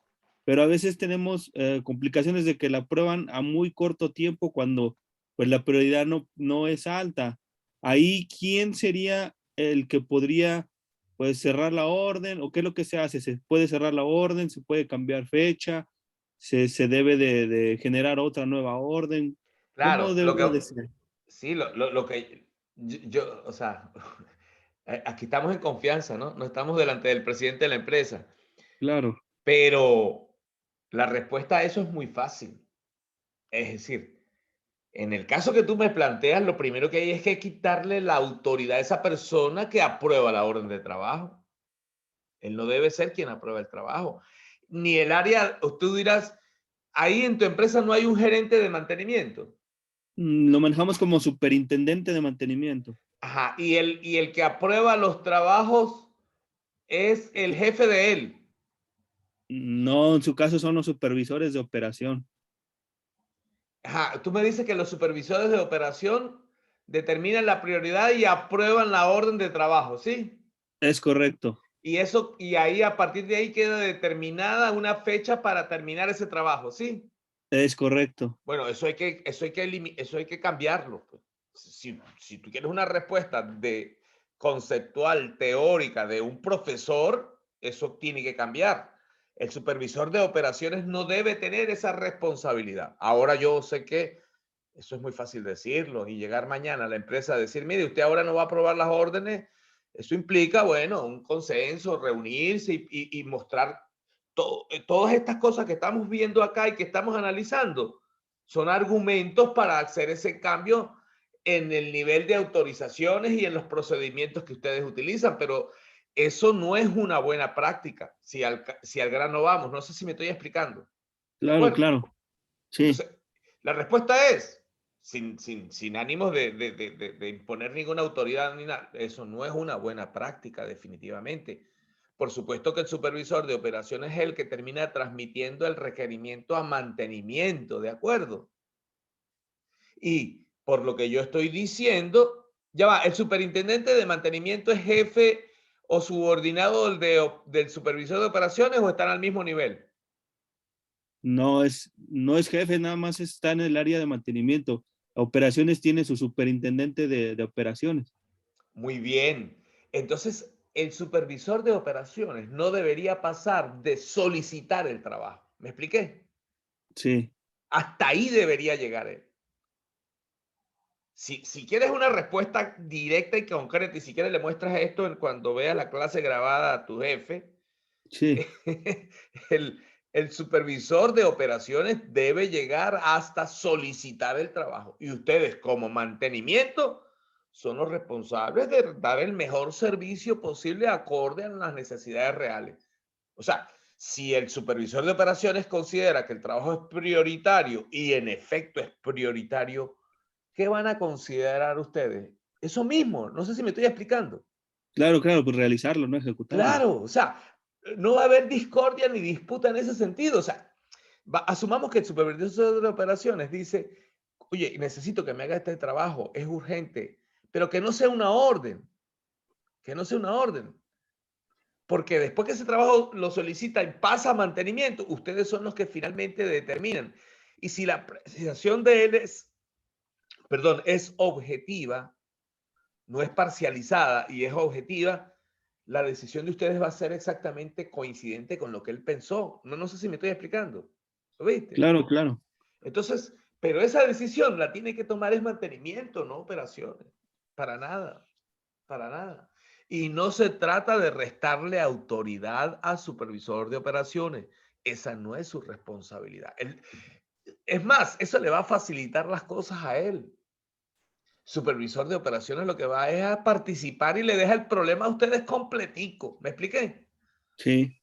[SPEAKER 4] Pero a veces tenemos complicaciones de que la aprueban a muy corto tiempo cuando pues la prioridad no es alta. Ahí, ¿quién sería el que podría pues cerrar la orden o qué es lo que se hace? ¿Se puede cerrar la orden? ¿Se puede cambiar fecha? ¿Se debe de generar otra nueva orden? ¿Cómo
[SPEAKER 1] Claro,
[SPEAKER 4] debe de ser?
[SPEAKER 1] sí, lo que o sea, aquí estamos en confianza, ¿no? No estamos delante del presidente de la empresa,
[SPEAKER 4] Claro.
[SPEAKER 1] pero la respuesta a eso es muy fácil. Es decir, en el caso que tú me planteas, lo primero que hay es que quitarle la autoridad a esa persona que aprueba la orden de trabajo. Él no debe ser quien aprueba el trabajo. Ni el área, o tú dirás, ahí en tu empresa no hay un gerente de mantenimiento.
[SPEAKER 4] Lo manejamos como superintendente de mantenimiento.
[SPEAKER 1] Ajá, y el que aprueba los trabajos es el jefe de él.
[SPEAKER 4] No, en su caso son los supervisores de operación.
[SPEAKER 1] Ajá, tú me dices que los supervisores de operación determinan la prioridad y aprueban la orden de trabajo, ¿sí?
[SPEAKER 4] Es correcto.
[SPEAKER 1] Y ahí a partir de ahí queda determinada una fecha para terminar ese trabajo, ¿sí?
[SPEAKER 4] Es correcto.
[SPEAKER 1] Bueno, eso hay que cambiarlo, pues. Si tú quieres una respuesta conceptual, teórica de un profesor, eso tiene que cambiar. El supervisor de operaciones no debe tener esa responsabilidad. Ahora yo sé que eso es muy fácil decirlo y llegar mañana a la empresa a decir, mire, usted ahora no va a aprobar las órdenes. Eso implica, bueno, un consenso, reunirse y mostrar todas estas cosas que estamos viendo acá y que estamos analizando. Son argumentos para hacer ese cambio en el nivel de autorizaciones y en los procedimientos que ustedes utilizan, pero eso no es una buena práctica si al grano vamos. No sé si me estoy explicando. ¿De
[SPEAKER 4] Claro,
[SPEAKER 1] acuerdo?
[SPEAKER 4] claro. Sí,
[SPEAKER 1] Entonces, la respuesta es, sin ánimos de imponer ninguna autoridad ni nada, eso no es una buena práctica definitivamente. Por supuesto que el supervisor de operaciones es el que termina transmitiendo el requerimiento a mantenimiento, ¿de acuerdo? Y por lo que yo estoy diciendo, ya va, el superintendente de mantenimiento es jefe o subordinado del supervisor de operaciones o están al mismo nivel.
[SPEAKER 4] no es jefe, nada más está en el área de mantenimiento. Operaciones tiene su superintendente de operaciones.
[SPEAKER 1] Muy bien. Entonces, el supervisor de operaciones no debería pasar de solicitar el trabajo. ¿Me expliqué?
[SPEAKER 4] Sí,
[SPEAKER 1] Hasta ahí debería llegar él. Si quieres una respuesta directa y concreta, y si quieres le muestras esto cuando veas la clase grabada a tu jefe,
[SPEAKER 4] sí,
[SPEAKER 1] el supervisor de operaciones debe llegar hasta solicitar el trabajo. Y ustedes como mantenimiento son los responsables de dar el mejor servicio posible acorde a las necesidades reales. O sea, si el supervisor de operaciones considera que el trabajo es prioritario y en efecto es prioritario, ¿qué van a considerar ustedes? Eso mismo, no sé si me estoy explicando.
[SPEAKER 4] claro, claro, pues realizarlo, no ejecutarlo.
[SPEAKER 1] Claro, o sea, no va a haber discordia ni disputa en ese sentido. O sea, asumamos que el supervisor de operaciones dice, oye, necesito que me haga este trabajo, es urgente, pero que no sea una orden, que no sea una orden. Porque después que ese trabajo lo solicita y pasa a mantenimiento, ustedes son los que finalmente determinan. Y si la apreciación de él es objetiva, no es parcializada y es objetiva, la decisión de ustedes va a ser exactamente coincidente con lo que él pensó. No sé si me estoy explicando. ¿Lo viste?
[SPEAKER 4] Claro, claro.
[SPEAKER 1] Entonces, pero esa decisión la tiene que tomar es mantenimiento, no operaciones. Para nada, para nada. Y no se trata de restarle autoridad al supervisor de operaciones. Esa no es su responsabilidad. Es más, eso le va a facilitar las cosas a él. Supervisor de operaciones lo que va es a participar y le deja el problema a ustedes completico. ¿Me expliqué?
[SPEAKER 4] Sí,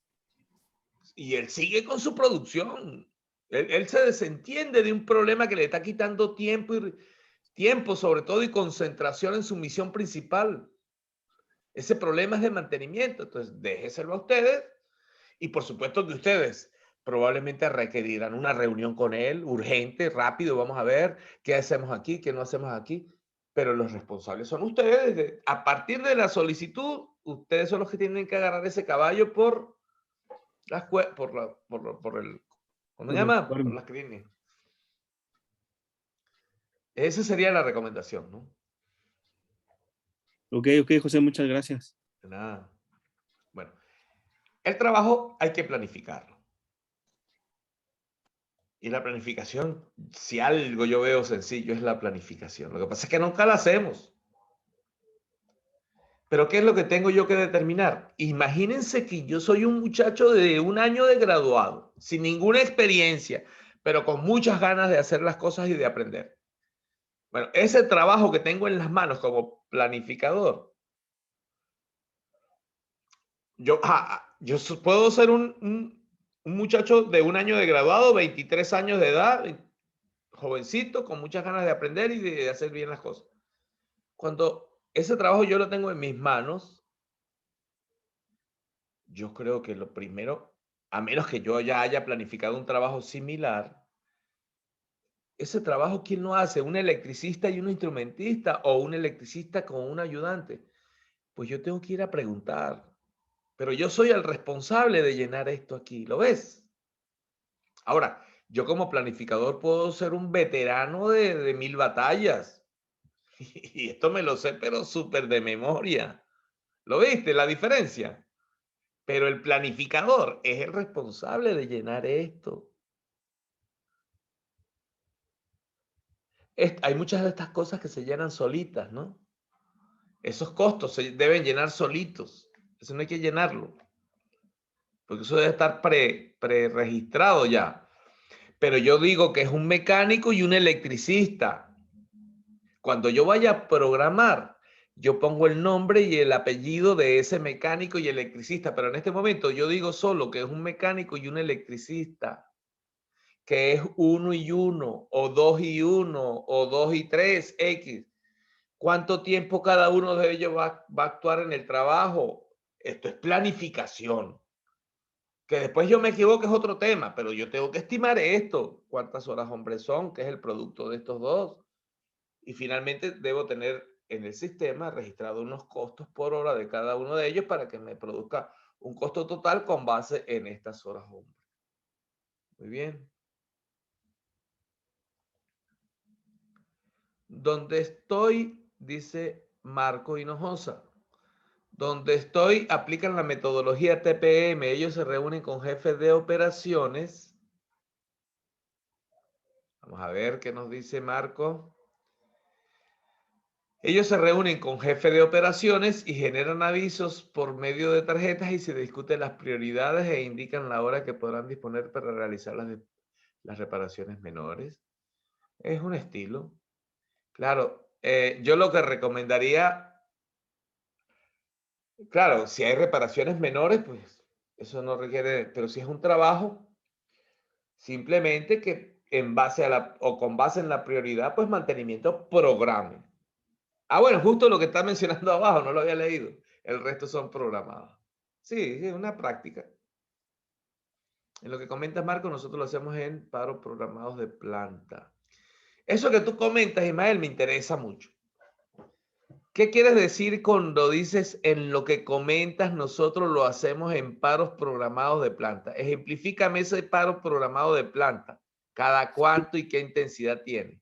[SPEAKER 1] Y él sigue con su producción. Él se desentiende de un problema que le está quitando tiempo sobre todo y concentración en su misión principal. Ese problema es de mantenimiento. Entonces, déjeselo a ustedes y por supuesto que ustedes probablemente requerirán una reunión con él, urgente, rápido, vamos a ver qué hacemos aquí, qué no hacemos aquí. Pero los responsables son ustedes. A partir de la solicitud, ustedes son los que tienen que agarrar ese caballo por el, ¿cómo se llama? Por las clínicas. Esa sería la recomendación, ¿no?
[SPEAKER 4] ok, José, muchas gracias.
[SPEAKER 1] De nada. Bueno, el trabajo hay que planificarlo. Y la planificación, si algo yo veo sencillo, es la planificación. Lo que pasa es que nunca la hacemos. Pero ¿qué es lo que tengo yo que determinar? Imagínense que yo soy un muchacho de 1 año de graduado, sin ninguna experiencia, pero con muchas ganas de hacer las cosas y de aprender. Bueno, ese trabajo que tengo en las manos como planificador, yo puedo ser un muchacho de 1 año de graduado, 23 años de edad, jovencito, con muchas ganas de aprender y de hacer bien las cosas. Cuando ese trabajo yo lo tengo en mis manos, yo creo que lo primero, a menos que yo ya haya planificado un trabajo similar, ese trabajo, ¿quién lo hace? ¿Un electricista y un instrumentista o un electricista con un ayudante? Pues yo tengo que ir a preguntar, pero yo soy el responsable de llenar esto aquí, ¿lo ves? Ahora, yo como planificador puedo ser un veterano de 1000 batallas y esto me lo sé, pero súper de memoria. ¿Lo viste? La diferencia. Pero el planificador es el responsable de llenar esto. Hay muchas de estas cosas que se llenan solitas, ¿no? Esos costos se deben llenar solitos. Eso no hay que llenarlo, porque eso debe estar pre-registrado ya. Pero yo digo que es un mecánico y un electricista. Cuando yo vaya a programar, yo pongo el nombre y el apellido de ese mecánico y electricista, pero en este momento yo digo solo que es un mecánico y un electricista, que es 1 y 1, o 2 y 1, o 2 y 3, X. ¿Cuánto tiempo cada uno de ellos va a actuar en el trabajo? Esto es planificación. Que después yo me equivoque es otro tema, pero yo tengo que estimar esto. ¿Cuántas horas hombres son? ¿Qué es el producto de estos dos? Y finalmente debo tener en el sistema registrado unos costos por hora de cada uno de ellos para que me produzca un costo total con base en estas horas hombres. Muy bien. Donde estoy, dice Marco Hinojosa, donde estoy aplican la metodología TPM. Ellos se reúnen con jefes de operaciones. Vamos a ver qué nos dice Marco. Ellos se reúnen con jefe de operaciones y generan avisos por medio de tarjetas y se discuten las prioridades e indican la hora que podrán disponer para realizar las reparaciones menores. Es un estilo. Claro, yo lo que recomendaría, claro, si hay reparaciones menores, pues eso no requiere, pero si es un trabajo, simplemente que en base o con base en la prioridad, pues mantenimiento programe. Ah, bueno, justo lo que está mencionando abajo, no lo había leído. El resto son programados. Sí, es una práctica. En lo que comentas, Marco, nosotros lo hacemos en paros programados de planta. Eso que tú comentas, Ismael, me interesa mucho. ¿Qué quieres decir cuando dices en lo que comentas nosotros lo hacemos en paros programados de planta? Ejemplifícame ese paro programado de planta. ¿Cada cuánto y qué intensidad tiene?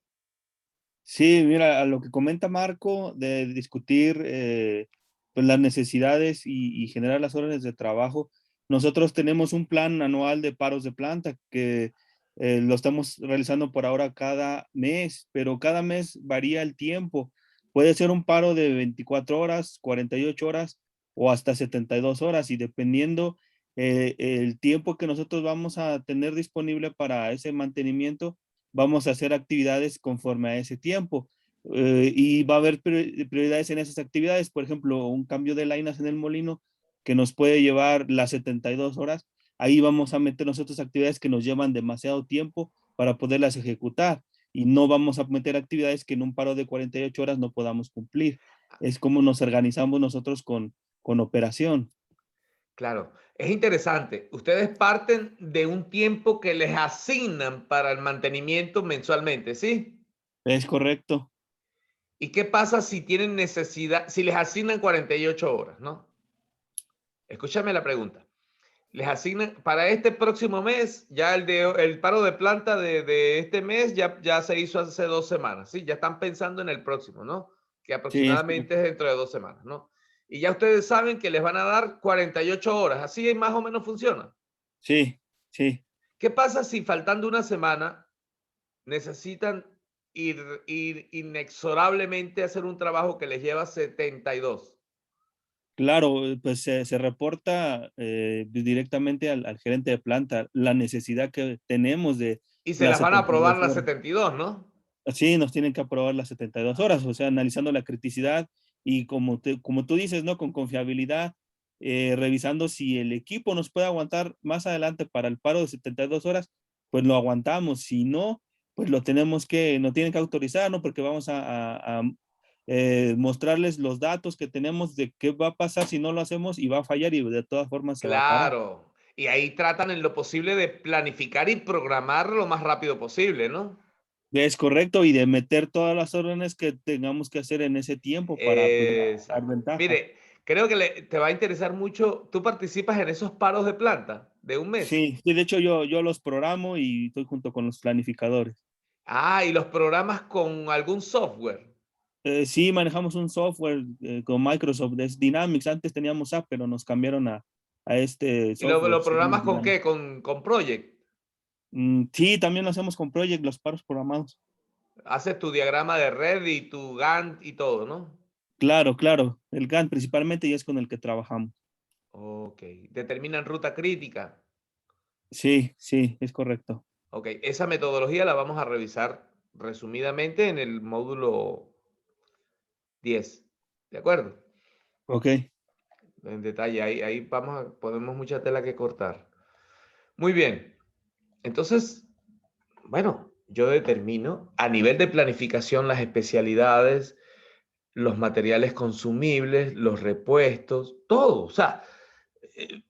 [SPEAKER 4] Sí, mira, a lo que comenta Marco de discutir pues las necesidades y generar las órdenes de trabajo, nosotros tenemos un plan anual de paros de planta que lo estamos realizando por ahora cada mes, pero cada mes varía el tiempo. Puede ser un paro de 24 horas, 48 horas o hasta 72 horas y dependiendo el tiempo que nosotros vamos a tener disponible para ese mantenimiento, vamos a hacer actividades conforme a ese tiempo. Y va a haber prioridades en esas actividades. Por ejemplo, un cambio de lainas en el molino que nos puede llevar las 72 horas. Ahí vamos a meter nosotros actividades que nos llevan demasiado tiempo para poderlas ejecutar. Y no vamos a meter actividades que en un paro de 48 horas no podamos cumplir. Es como nos organizamos nosotros con operación.
[SPEAKER 1] Claro, es interesante. Ustedes parten de un tiempo que les asignan para el mantenimiento mensualmente, ¿sí?
[SPEAKER 4] Es correcto.
[SPEAKER 1] ¿Y qué pasa si tienen necesidad, si les asignan 48 horas, ¿no? Escúchame la pregunta. Les asignan para este próximo mes, ya el paro de planta de este mes ya se hizo hace 2 semanas, ¿sí? Ya están pensando en el próximo, ¿no? Que
[SPEAKER 4] Sí,
[SPEAKER 1] aproximadamente es dentro de 2 semanas, ¿no? Y ya ustedes saben que les van a dar 48 horas, así más o menos funciona.
[SPEAKER 4] sí, sí.
[SPEAKER 1] ¿Qué pasa si faltando una semana necesitan ir inexorablemente a hacer un trabajo que les lleva 72?
[SPEAKER 4] Claro, pues se reporta directamente al gerente de planta la necesidad que tenemos de
[SPEAKER 1] Y se
[SPEAKER 4] las
[SPEAKER 1] las van a
[SPEAKER 4] 72
[SPEAKER 1] aprobar las
[SPEAKER 4] horas.
[SPEAKER 1] 72, ¿no?
[SPEAKER 4] Sí, nos tienen que aprobar las 72 horas, o sea, analizando la criticidad y como tú dices, ¿no? Con confiabilidad, revisando si el equipo nos puede aguantar más adelante para el paro de 72 horas, pues lo aguantamos. Si no, pues nos tienen que autorizar, ¿no? Porque vamos a mostrarles los datos que tenemos de qué va a pasar si no lo hacemos y va a fallar y de todas formas se va a parar.
[SPEAKER 1] Claro. Y ahí tratan en lo posible de planificar y programar lo más rápido posible, ¿no?
[SPEAKER 4] Es correcto, y de meter todas las órdenes que tengamos que hacer en ese tiempo para pues, dar
[SPEAKER 1] Exacto.
[SPEAKER 4] ventaja.
[SPEAKER 1] Mire, creo que te va a interesar mucho. ¿Tú participas en esos paros de planta de un mes?
[SPEAKER 4] Sí, sí, de hecho yo los programo y estoy junto con los planificadores.
[SPEAKER 1] Ah, y los programas con algún software.
[SPEAKER 4] Sí, manejamos un software con Microsoft, es Dynamics. Antes teníamos SAP, pero nos cambiaron a este
[SPEAKER 1] ¿Y lo,
[SPEAKER 4] software.
[SPEAKER 1] lo
[SPEAKER 4] Se llama
[SPEAKER 1] programas con
[SPEAKER 4] Dynamics.
[SPEAKER 1] qué? Con Project.
[SPEAKER 4] Sí, también lo hacemos con Project, los paros programados.
[SPEAKER 1] Haces tu diagrama de red y tu Gantt y todo, ¿no?
[SPEAKER 4] Claro, claro. El GAN principalmente y es con el que trabajamos.
[SPEAKER 1] Ok. Determinan ruta crítica.
[SPEAKER 4] Sí, sí, es correcto.
[SPEAKER 1] Ok. Esa metodología la vamos a revisar resumidamente en el módulo 10. ¿De acuerdo?
[SPEAKER 4] Ok,
[SPEAKER 1] En detalle. Ahí podemos mucha tela que cortar. Muy bien. Entonces, bueno, yo determino a nivel de planificación las especialidades, los materiales consumibles, los repuestos, todo. O sea,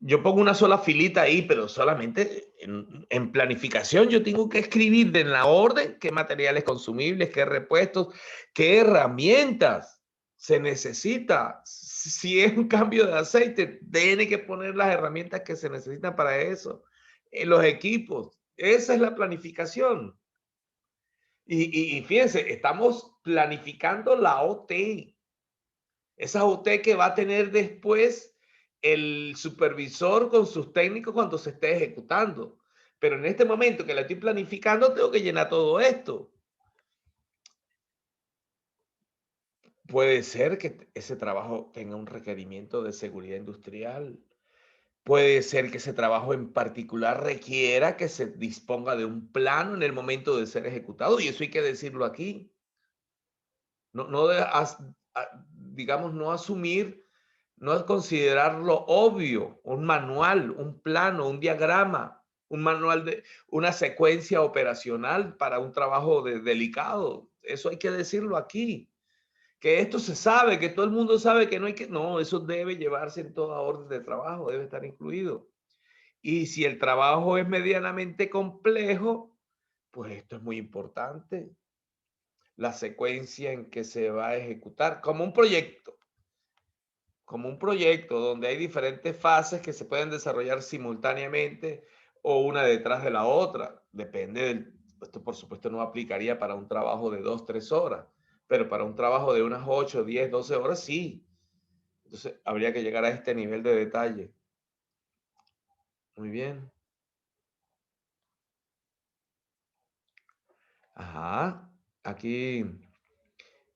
[SPEAKER 1] yo pongo una sola filita ahí, pero solamente en planificación yo tengo que escribir en la orden qué materiales consumibles, qué repuestos, qué herramientas se necesita. Si es un cambio de aceite, tiene que poner las herramientas que se necesitan para eso. Los equipos, esa es la planificación. Y fíjense, estamos planificando la OT. Esa OT que va a tener después el supervisor con sus técnicos cuando se esté ejecutando. Pero en este momento que la estoy planificando, tengo que llenar todo esto. Puede ser que ese trabajo tenga un requerimiento de seguridad industrial. Puede ser que ese trabajo en particular requiera que se disponga de un plano en el momento de ser ejecutado. Y eso hay que decirlo aquí. No digamos, no asumir, no es considerar lo obvio, un manual, un plano, un diagrama, un manual de una secuencia operacional para un trabajo delicado. Eso hay que decirlo aquí. Que esto se sabe, que todo el mundo sabe que no hay que, no, eso debe llevarse en toda orden de trabajo, debe estar incluido. Y si el trabajo es medianamente complejo, pues esto es muy importante, la secuencia en que se va a ejecutar, como un proyecto donde hay diferentes fases que se pueden desarrollar simultáneamente o una detrás de la otra. Depende esto por supuesto no aplicaría para un trabajo de 2, 3 horas, pero para un trabajo de unas 8, 10, 12 horas sí. Entonces habría que llegar a este nivel de detalle. Muy bien. Ajá. Aquí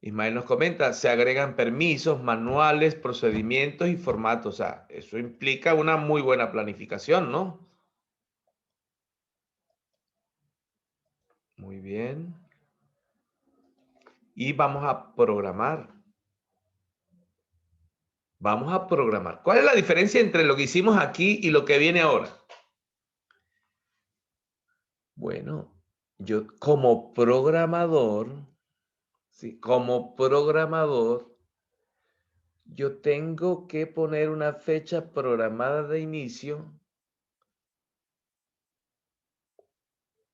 [SPEAKER 1] Ismael nos comenta, se agregan permisos, manuales, procedimientos y formatos. O sea, eso implica una muy buena planificación, ¿no? Muy bien. y vamos a programar. Vamos a programar. ¿Cuál es la diferencia entre lo que hicimos aquí y lo que viene ahora? Bueno, yo como programador, sí, como programador, yo tengo que poner una fecha programada de inicio,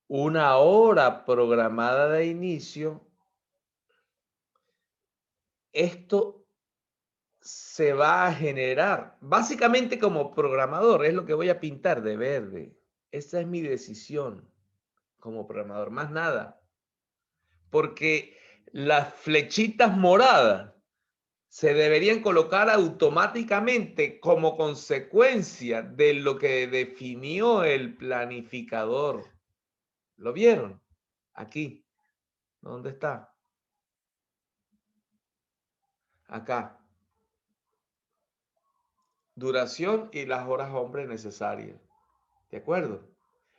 [SPEAKER 1] una hora programada de inicio. Esto se va a generar. Básicamente como programador es lo que voy a pintar de verde. Esa es mi decisión como programador, más nada. Porque las flechitas moradas se deberían colocar automáticamente como consecuencia de lo que definió el planificador. ¿Lo vieron? Aquí. ¿Dónde está? Acá. Duración y las horas hombre necesarias. ¿De acuerdo?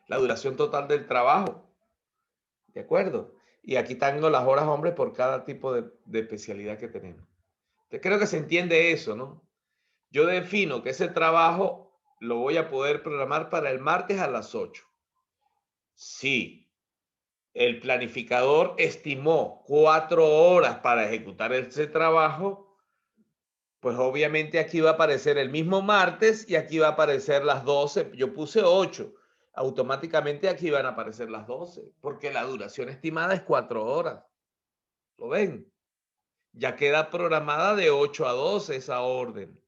[SPEAKER 1] La duración total del trabajo. ¿De acuerdo? Y aquí tengo las horas hombre por cada tipo de especialidad que tenemos. Creo que se entiende eso, ¿no? Yo defino que ese trabajo lo voy a poder programar para el martes a las 8. Sí, el planificador estimó 4 horas para ejecutar ese trabajo, pues obviamente aquí va a aparecer el mismo martes y aquí va a aparecer las 12. Yo puse 8. Automáticamente aquí van a aparecer las 12, porque la duración estimada es 4 horas. ¿Lo ven? Ya queda programada de 8 a 12 esa orden.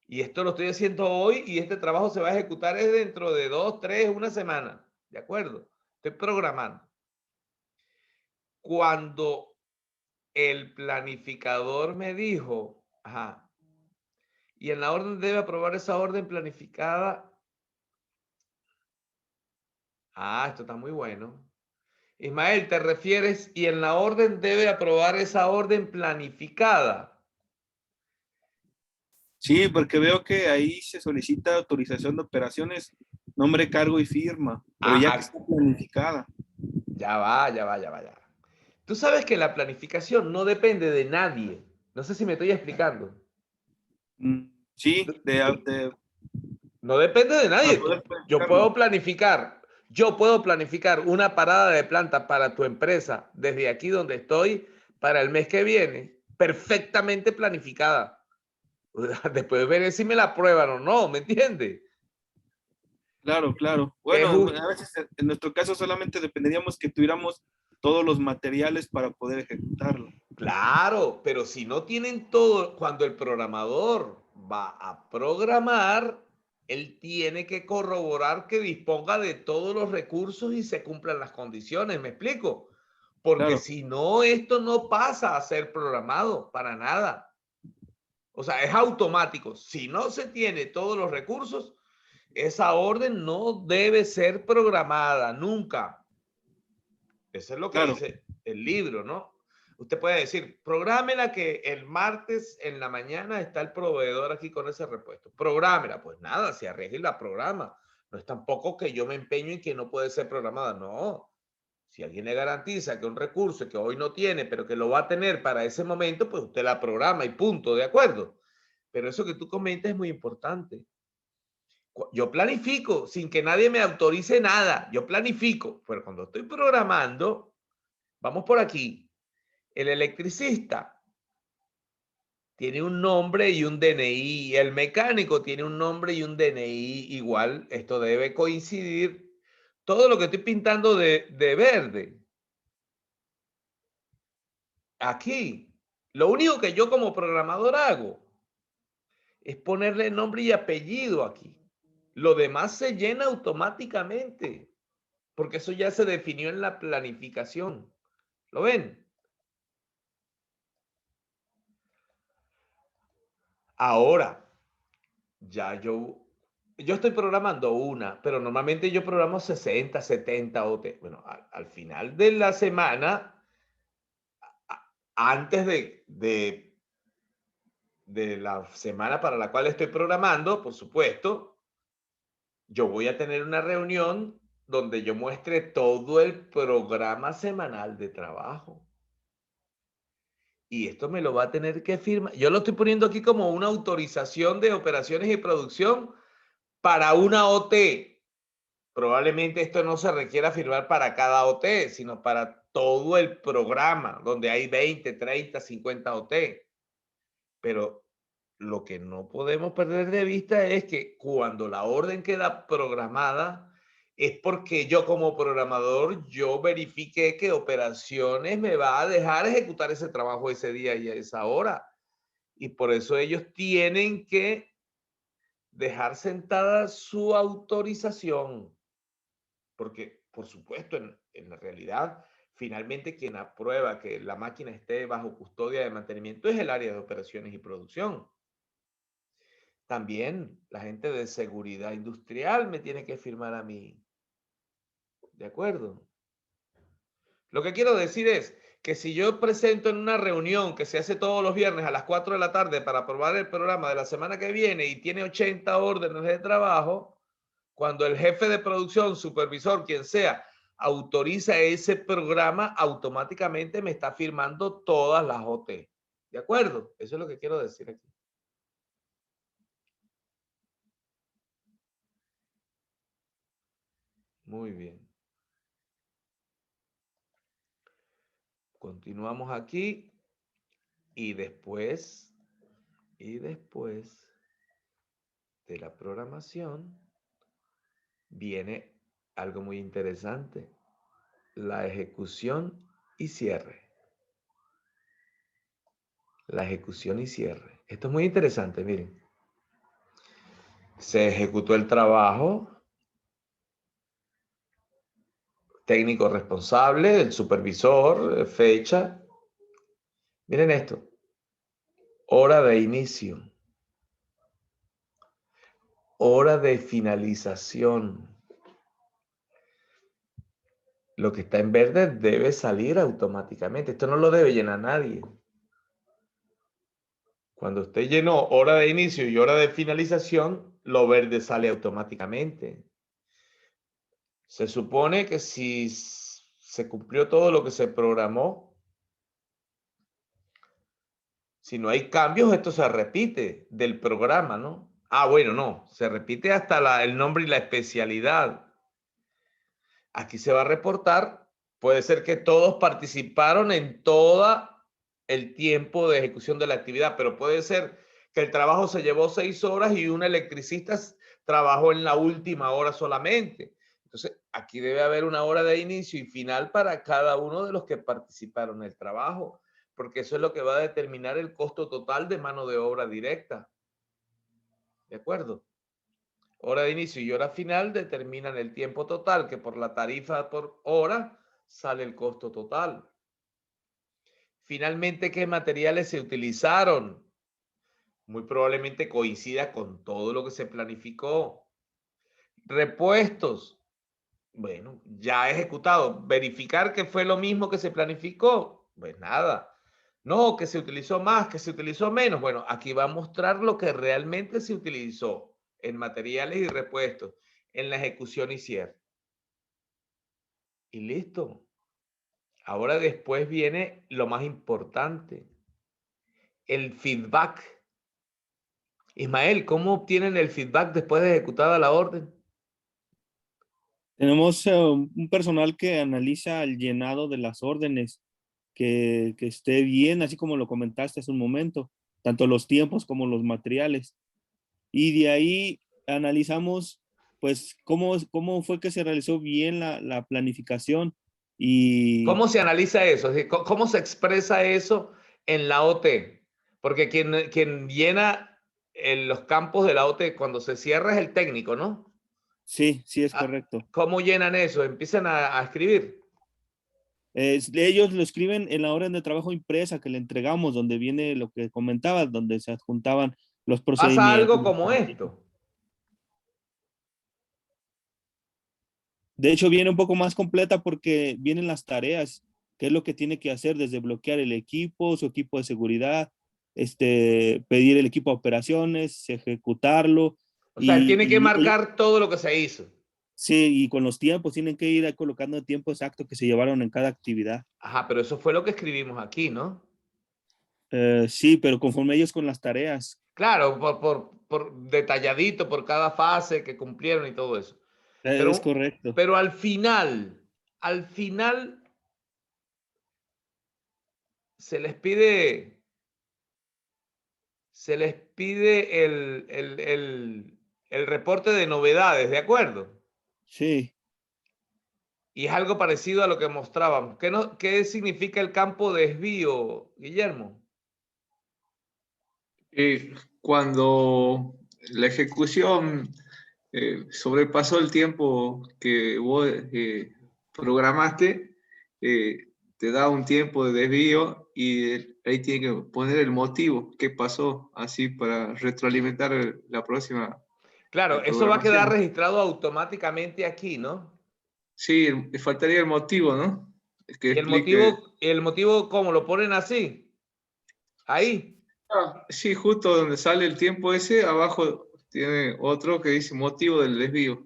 [SPEAKER 1] Y esto lo estoy haciendo hoy y este trabajo se va a ejecutar es dentro de 2, 3, una semana. ¿De acuerdo? Estoy programando. Cuando el planificador me dijo, ajá, y en la orden debe aprobar esa orden planificada. Ah, esto está muy bueno. Ismael, ¿te refieres y en la orden debe aprobar esa orden planificada?
[SPEAKER 4] Sí, porque veo que ahí se solicita autorización de operaciones, nombre, cargo y firma, pero ya que
[SPEAKER 1] Ajá,
[SPEAKER 4] está planificada.
[SPEAKER 1] ya va, ya va, ya va, ya va. Tú sabes que la planificación no depende de nadie. No sé si me estoy explicando.
[SPEAKER 4] Sí,
[SPEAKER 1] No depende de
[SPEAKER 4] para
[SPEAKER 1] nadie.
[SPEAKER 4] poder
[SPEAKER 1] Yo
[SPEAKER 4] planificarlo.
[SPEAKER 1] puedo planificar, yo puedo planificar una parada de planta para tu empresa desde aquí donde estoy para el mes que viene, perfectamente planificada. Después veré si me la aprueban o no, ¿me entiendes?
[SPEAKER 4] Claro, claro.
[SPEAKER 1] Es
[SPEAKER 4] Bueno,
[SPEAKER 1] justo.
[SPEAKER 4] a veces en nuestro caso solamente dependeríamos que tuviéramos todos los materiales para poder ejecutarlo.
[SPEAKER 1] Claro, pero si no tienen todo, cuando el programador va a programar, él tiene que corroborar que disponga de todos los recursos y se cumplan las condiciones, ¿me explico? Porque
[SPEAKER 4] Claro,
[SPEAKER 1] si no, esto no pasa a ser programado para nada. O sea, es automático. Si no se tiene todos los recursos, esa orden no debe ser programada nunca. Eso es lo que
[SPEAKER 4] claro.
[SPEAKER 1] dice el libro, ¿no? Usted puede decir, prográmela que el martes en la mañana está el proveedor aquí con ese repuesto. Prográmela. Pues nada, se arriesga y la programa. No es tampoco que yo me empeño en que no puede ser programada. No. Si alguien le garantiza que un recurso que hoy no tiene, pero que lo va a tener para ese momento, pues usted la programa y punto, ¿de acuerdo? Pero eso que tú comentas es muy importante. Yo planifico sin que nadie me autorice nada. Yo planifico, pero cuando estoy programando, vamos por aquí. El electricista tiene un nombre y un DNI. El mecánico tiene un nombre y un DNI. Igual, esto debe coincidir. Todo lo que estoy pintando de verde. Aquí, lo único que yo como programador hago es ponerle nombre y apellido aquí. Lo demás se llena automáticamente, porque eso ya se definió en la planificación. ¿Lo ven? Ahora, ya yo estoy programando una, pero normalmente yo programo 60, 70 OT. Bueno, al final de la semana, antes de la semana para la cual estoy programando, por supuesto, yo voy a tener una reunión donde yo muestre todo el programa semanal de trabajo. y esto me lo va a tener que firmar. Yo lo estoy poniendo aquí como una autorización de operaciones y producción para una OT. Probablemente esto no se requiera firmar para cada OT, sino para todo el programa, donde hay 20, 30, 50 OT. Pero lo que no podemos perder de vista es que cuando la orden queda programada, es porque yo como programador, yo verifiqué que operaciones me va a dejar ejecutar ese trabajo ese día y a esa hora. Y por eso ellos tienen que dejar sentada su autorización. Porque, por supuesto, en la realidad, finalmente quien aprueba que la máquina esté bajo custodia de mantenimiento es el área de operaciones y producción. También la gente de seguridad industrial me tiene que firmar a mí. ¿De acuerdo? Lo que quiero decir es que si yo presento en una reunión que se hace todos los viernes a las 4 de la tarde para aprobar el programa de la semana que viene y tiene 80 órdenes de trabajo, cuando el jefe de producción, supervisor, quien sea, autoriza ese programa, automáticamente me está firmando todas las OT. ¿De acuerdo? Eso es lo que quiero decir aquí. Muy bien. Continuamos aquí y después de la programación viene algo muy interesante, la ejecución y cierre. La ejecución y cierre. Esto es muy interesante, miren. Se ejecutó el trabajo, técnico responsable, el supervisor, fecha. Miren esto, hora de inicio, hora de finalización. Lo que está en verde debe salir automáticamente. Esto no lo debe llenar nadie. Cuando usted llenó hora de inicio y hora de finalización, lo verde sale automáticamente. Se supone que si se cumplió todo lo que se programó, si no hay cambios, esto se repite del programa, ¿no? Ah, bueno, no, se repite hasta el nombre y la especialidad. Aquí se va a reportar, puede ser que todos participaron en todo el tiempo de ejecución de la actividad, pero puede ser que el trabajo se llevó 6 horas y un electricista trabajó en la última hora solamente. Entonces, aquí debe haber una hora de inicio y final para cada uno de los que participaron en el trabajo, porque eso es lo que va a determinar el costo total de mano de obra directa. ¿De acuerdo? Hora de inicio y hora final determinan el tiempo total, que por la tarifa por hora sale el costo total. Finalmente, ¿qué materiales se utilizaron? Muy probablemente coincida con todo lo que se planificó. Repuestos. Bueno, ya ejecutado. Verificar que fue lo mismo que se planificó. Pues nada. No, que se utilizó más, que se utilizó menos. Bueno, aquí va a mostrar lo que realmente se utilizó en materiales y repuestos, en la ejecución y cierre. Y listo. Ahora después viene lo más importante, el feedback. Ismael, ¿cómo obtienen el feedback después de ejecutada la orden?
[SPEAKER 4] Tenemos un personal que analiza el llenado de las órdenes, que esté bien, así como lo comentaste hace un momento, tanto los tiempos como los materiales. Y de ahí analizamos, pues, cómo fue que se realizó bien la planificación y
[SPEAKER 1] ¿Cómo se analiza eso? Es decir, ¿cómo se expresa eso en la OT? Porque quien llena los campos de la OT cuando se cierra es el técnico, ¿no?
[SPEAKER 4] sí, sí es
[SPEAKER 1] Ah,
[SPEAKER 4] correcto.
[SPEAKER 1] ¿cómo llenan eso? Empiezan a escribir.
[SPEAKER 4] Ellos lo escriben en la orden de trabajo impresa que le entregamos, donde viene lo que comentabas, donde se adjuntaban los
[SPEAKER 1] Pasa
[SPEAKER 4] procedimientos.
[SPEAKER 1] algo como esto.
[SPEAKER 4] De hecho, viene un poco más completa porque vienen las tareas, qué es lo que tiene que hacer desde bloquear el equipo, su equipo de seguridad, pedir el equipo de operaciones, ejecutarlo.
[SPEAKER 1] O sea, él tiene que
[SPEAKER 4] Y
[SPEAKER 1] marcar todo lo que se hizo.
[SPEAKER 4] sí, y con los tiempos tienen que ir colocando el tiempo exacto que se llevaron en cada actividad.
[SPEAKER 1] Ajá, pero eso fue lo que escribimos aquí, ¿no?
[SPEAKER 4] Sí, pero conforme ellos con las tareas.
[SPEAKER 1] Claro, por detalladito, por cada fase que cumplieron y todo eso.
[SPEAKER 4] Es correcto.
[SPEAKER 1] Pero al final se les pide el reporte de novedades, ¿de acuerdo?
[SPEAKER 4] Sí.
[SPEAKER 1] Y es algo parecido a lo que mostrábamos. ¿Qué significa el campo de desvío, Guillermo?
[SPEAKER 3] Cuando la ejecución sobrepasó el tiempo que vos programaste, te da un tiempo de desvío y ahí tiene que poner el motivo, qué pasó, así para retroalimentar la próxima
[SPEAKER 1] Claro, eso va a quedar
[SPEAKER 3] programación.
[SPEAKER 1] registrado automáticamente aquí, ¿no?
[SPEAKER 3] Sí, le faltaría el motivo, ¿no? Es que
[SPEAKER 1] Y
[SPEAKER 3] explique.
[SPEAKER 1] el motivo, ¿cómo lo ponen así? Ahí.
[SPEAKER 3] Sí, justo donde sale el tiempo ese, abajo tiene otro que dice motivo del desvío.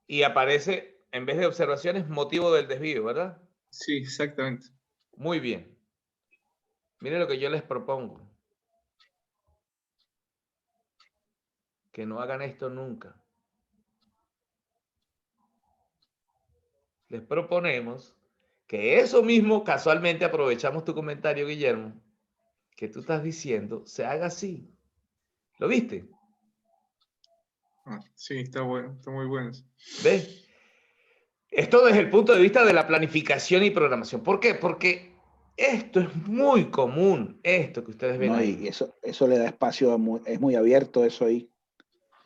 [SPEAKER 1] Y aparece, en vez de observaciones, motivo del desvío, ¿verdad?
[SPEAKER 3] Sí, exactamente.
[SPEAKER 1] Muy bien. Miren lo que yo les propongo. Que no hagan esto nunca. Les proponemos que eso mismo, casualmente aprovechamos tu comentario, Guillermo, que tú estás diciendo, se haga así. ¿Lo viste?
[SPEAKER 3] Sí, está bueno, está muy bueno.
[SPEAKER 1] ¿Ves? Esto desde el punto de vista de la planificación y programación. ¿Por qué? Porque esto es muy común, esto que ustedes ven
[SPEAKER 5] No,
[SPEAKER 1] ahí.
[SPEAKER 5] y eso le da espacio, es muy abierto eso ahí.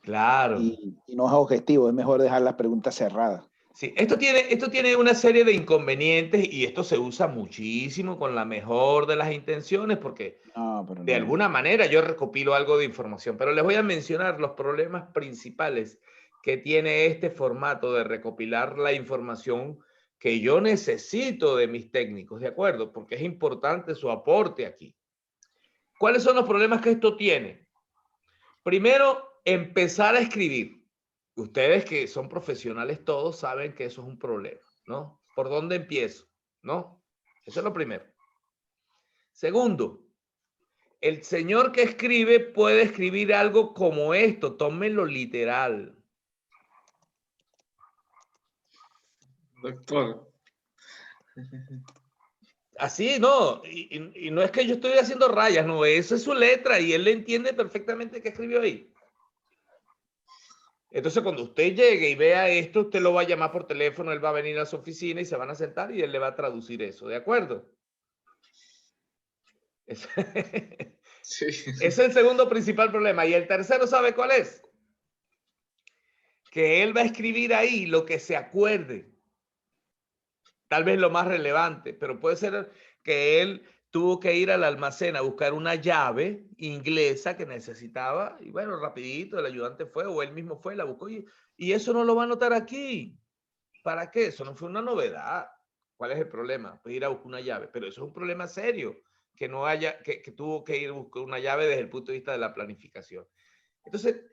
[SPEAKER 1] Claro.
[SPEAKER 5] Y no es objetivo, es mejor dejar las preguntas cerradas.
[SPEAKER 1] Sí, esto tiene una serie de inconvenientes y esto se usa muchísimo con la mejor de las intenciones porque
[SPEAKER 5] No, pero
[SPEAKER 1] de
[SPEAKER 5] no.
[SPEAKER 1] alguna manera yo recopilo algo de información, pero les voy a mencionar los problemas principales que tiene este formato de recopilar la información que yo necesito de mis técnicos, ¿de acuerdo? Porque es importante su aporte aquí. ¿Cuáles son los problemas que esto tiene? Primero, empezar a escribir. Ustedes que son profesionales todos saben que eso es un problema, ¿no? ¿Por dónde empiezo? ¿No? Eso es lo primero. Segundo, el señor que escribe puede escribir algo como esto, tómenlo literal.
[SPEAKER 3] Doctor.
[SPEAKER 1] Así, no, y no es que yo estoy haciendo rayas, no, esa es su letra y él le entiende perfectamente qué escribió ahí. Entonces, cuando usted llegue y vea esto, usted lo va a llamar por teléfono, él va a venir a su oficina y se van a sentar y él le va a traducir eso, ¿de acuerdo? Ese
[SPEAKER 3] Sí.
[SPEAKER 1] es el segundo principal problema. Y el tercero, ¿sabe cuál es? Que él va a escribir ahí lo que se acuerde. Tal vez lo más relevante, pero puede ser que él tuvo que ir al almacén a buscar una llave inglesa que necesitaba y bueno, rapidito el ayudante fue o él mismo fue, la buscó y eso no lo va a anotar aquí. ¿Para qué? Eso no fue una novedad. ¿Cuál es el problema? Pues ir a buscar una llave, pero eso es un problema serio, que no haya, que tuvo que ir a buscar una llave desde el punto de vista de la planificación. Entonces,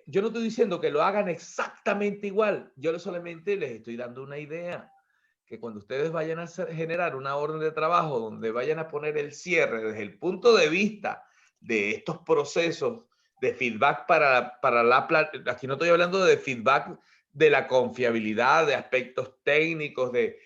[SPEAKER 1] yo no estoy diciendo que lo hagan exactamente igual, yo solamente les estoy dando una idea que cuando ustedes vayan a generar una orden de trabajo donde vayan a poner el cierre desde el punto de vista de estos procesos de feedback aquí no estoy hablando de feedback de la confiabilidad, de aspectos técnicos, de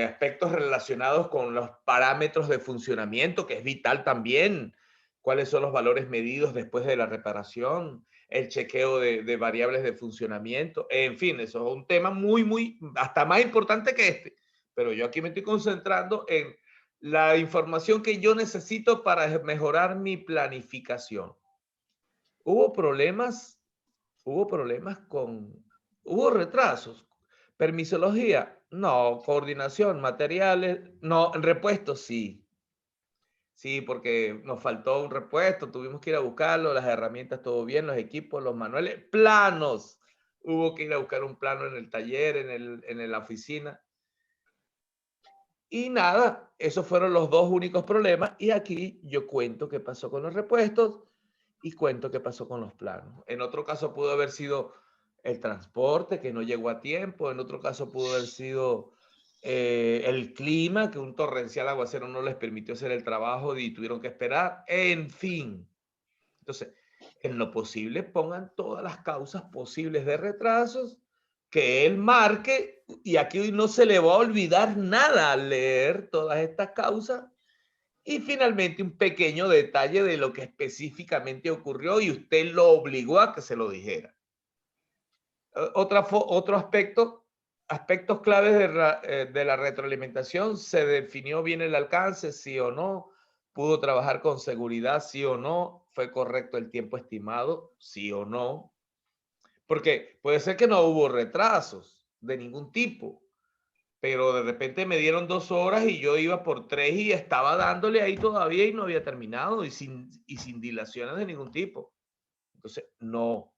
[SPEAKER 1] aspectos relacionados con los parámetros de funcionamiento, que es vital también, cuáles son los valores medidos después de la reparación, el chequeo de variables de funcionamiento, en fin, eso es un tema muy, hasta más importante que este, pero yo aquí me estoy concentrando en la información que yo necesito para mejorar mi planificación. Hubo problemas, hubo retrasos. Permisología, no. Coordinación, materiales, no. Repuestos, sí. Sí, porque nos faltó un repuesto, tuvimos que ir a buscarlo, las herramientas, todo bien, los equipos, los manuales, planos. Hubo que ir a buscar un plano en el taller, en la oficina. Y nada, esos fueron los dos únicos problemas. Y aquí yo cuento qué pasó con los repuestos y cuento qué pasó con los planos. En otro caso pudo haber sido el transporte que no llegó a tiempo. En otro caso pudo haber sido el clima, que un torrencial aguacero no les permitió hacer el trabajo y tuvieron que esperar, en fin. Entonces, en lo posible pongan todas las causas posibles de retrasos que él marque, y aquí no se le va a olvidar nada al leer todas estas causas. Y finalmente un pequeño detalle de lo que específicamente ocurrió y usted lo obligó a que se lo dijera. Otro aspecto, aspectos claves de la retroalimentación: se definió bien el alcance, sí o no, pudo trabajar con seguridad, sí o no, fue correcto el tiempo estimado, sí o no, porque puede ser que no hubo retrasos de ningún tipo, pero de repente me dieron 2 horas y yo iba por 3 y estaba dándole ahí todavía y no había terminado y sin dilaciones de ningún tipo. Entonces, no.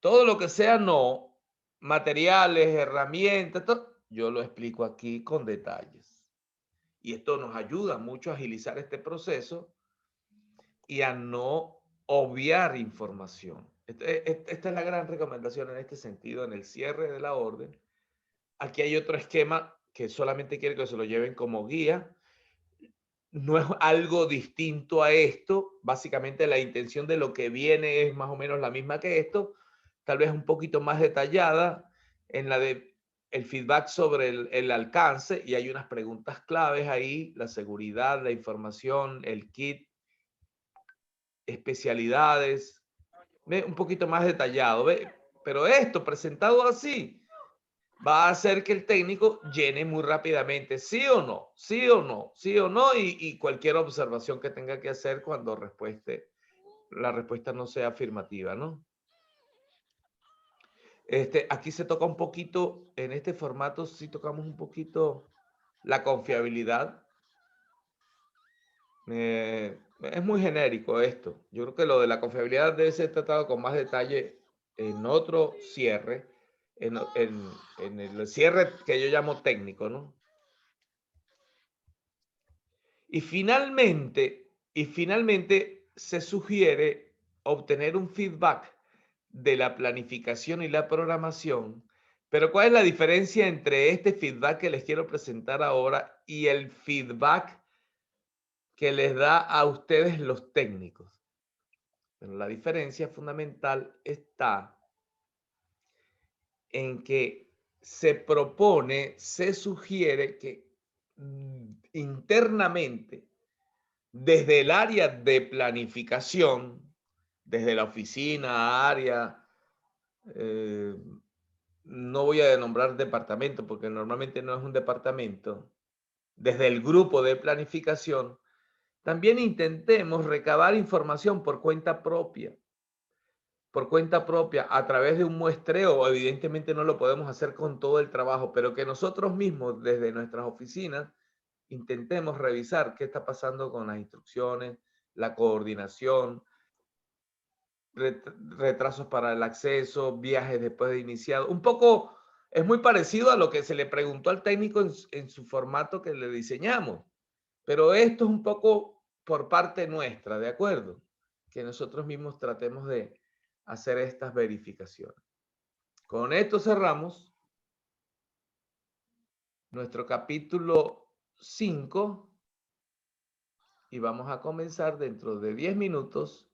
[SPEAKER 1] Todo lo que sea no, materiales, herramientas, yo lo explico aquí con detalles. Y esto nos ayuda mucho a agilizar este proceso y a no obviar información. Esta es la gran recomendación en este sentido, en el cierre de la orden. Aquí hay otro esquema que solamente quiero que se lo lleven como guía. No es algo distinto a esto. Básicamente la intención de lo que viene es más o menos la misma que esto, tal vez un poquito más detallada en la de el feedback sobre el alcance, y hay unas preguntas claves ahí: la seguridad, la información, el kit, especialidades, un poquito más detallado, ¿ve? Pero esto presentado así va a hacer que el técnico llene muy rápidamente sí o no, sí o no, sí o no, y cualquier observación que tenga que hacer cuando la respuesta no sea afirmativa, ¿no? Aquí se toca un poquito, en este formato sí tocamos un poquito la confiabilidad. Es muy genérico esto. Yo creo que lo de la confiabilidad debe ser tratado con más detalle en otro cierre, en el cierre que yo llamo técnico, ¿no? Y finalmente se sugiere obtener un feedback de la planificación y la programación. Pero ¿cuál es la diferencia entre este feedback que les quiero presentar ahora y el feedback que les da a ustedes los técnicos? Bueno, la diferencia fundamental está en que se propone, se sugiere que internamente, desde el área de planificación, desde la oficina, área, no voy a nombrar departamento porque normalmente no es un departamento, desde el grupo de planificación, también intentemos recabar información por cuenta propia a través de un muestreo. Evidentemente no lo podemos hacer con todo el trabajo, pero que nosotros mismos desde nuestras oficinas intentemos revisar qué está pasando con las instrucciones, la coordinación, retrasos para el acceso, viajes después de iniciado. Un poco es muy parecido a lo que se le preguntó al técnico en su formato que le diseñamos, pero esto es un poco por parte nuestra, ¿de acuerdo? Que nosotros mismos tratemos de hacer estas verificaciones. Con esto cerramos nuestro capítulo 5 y vamos a comenzar dentro de 10 minutos.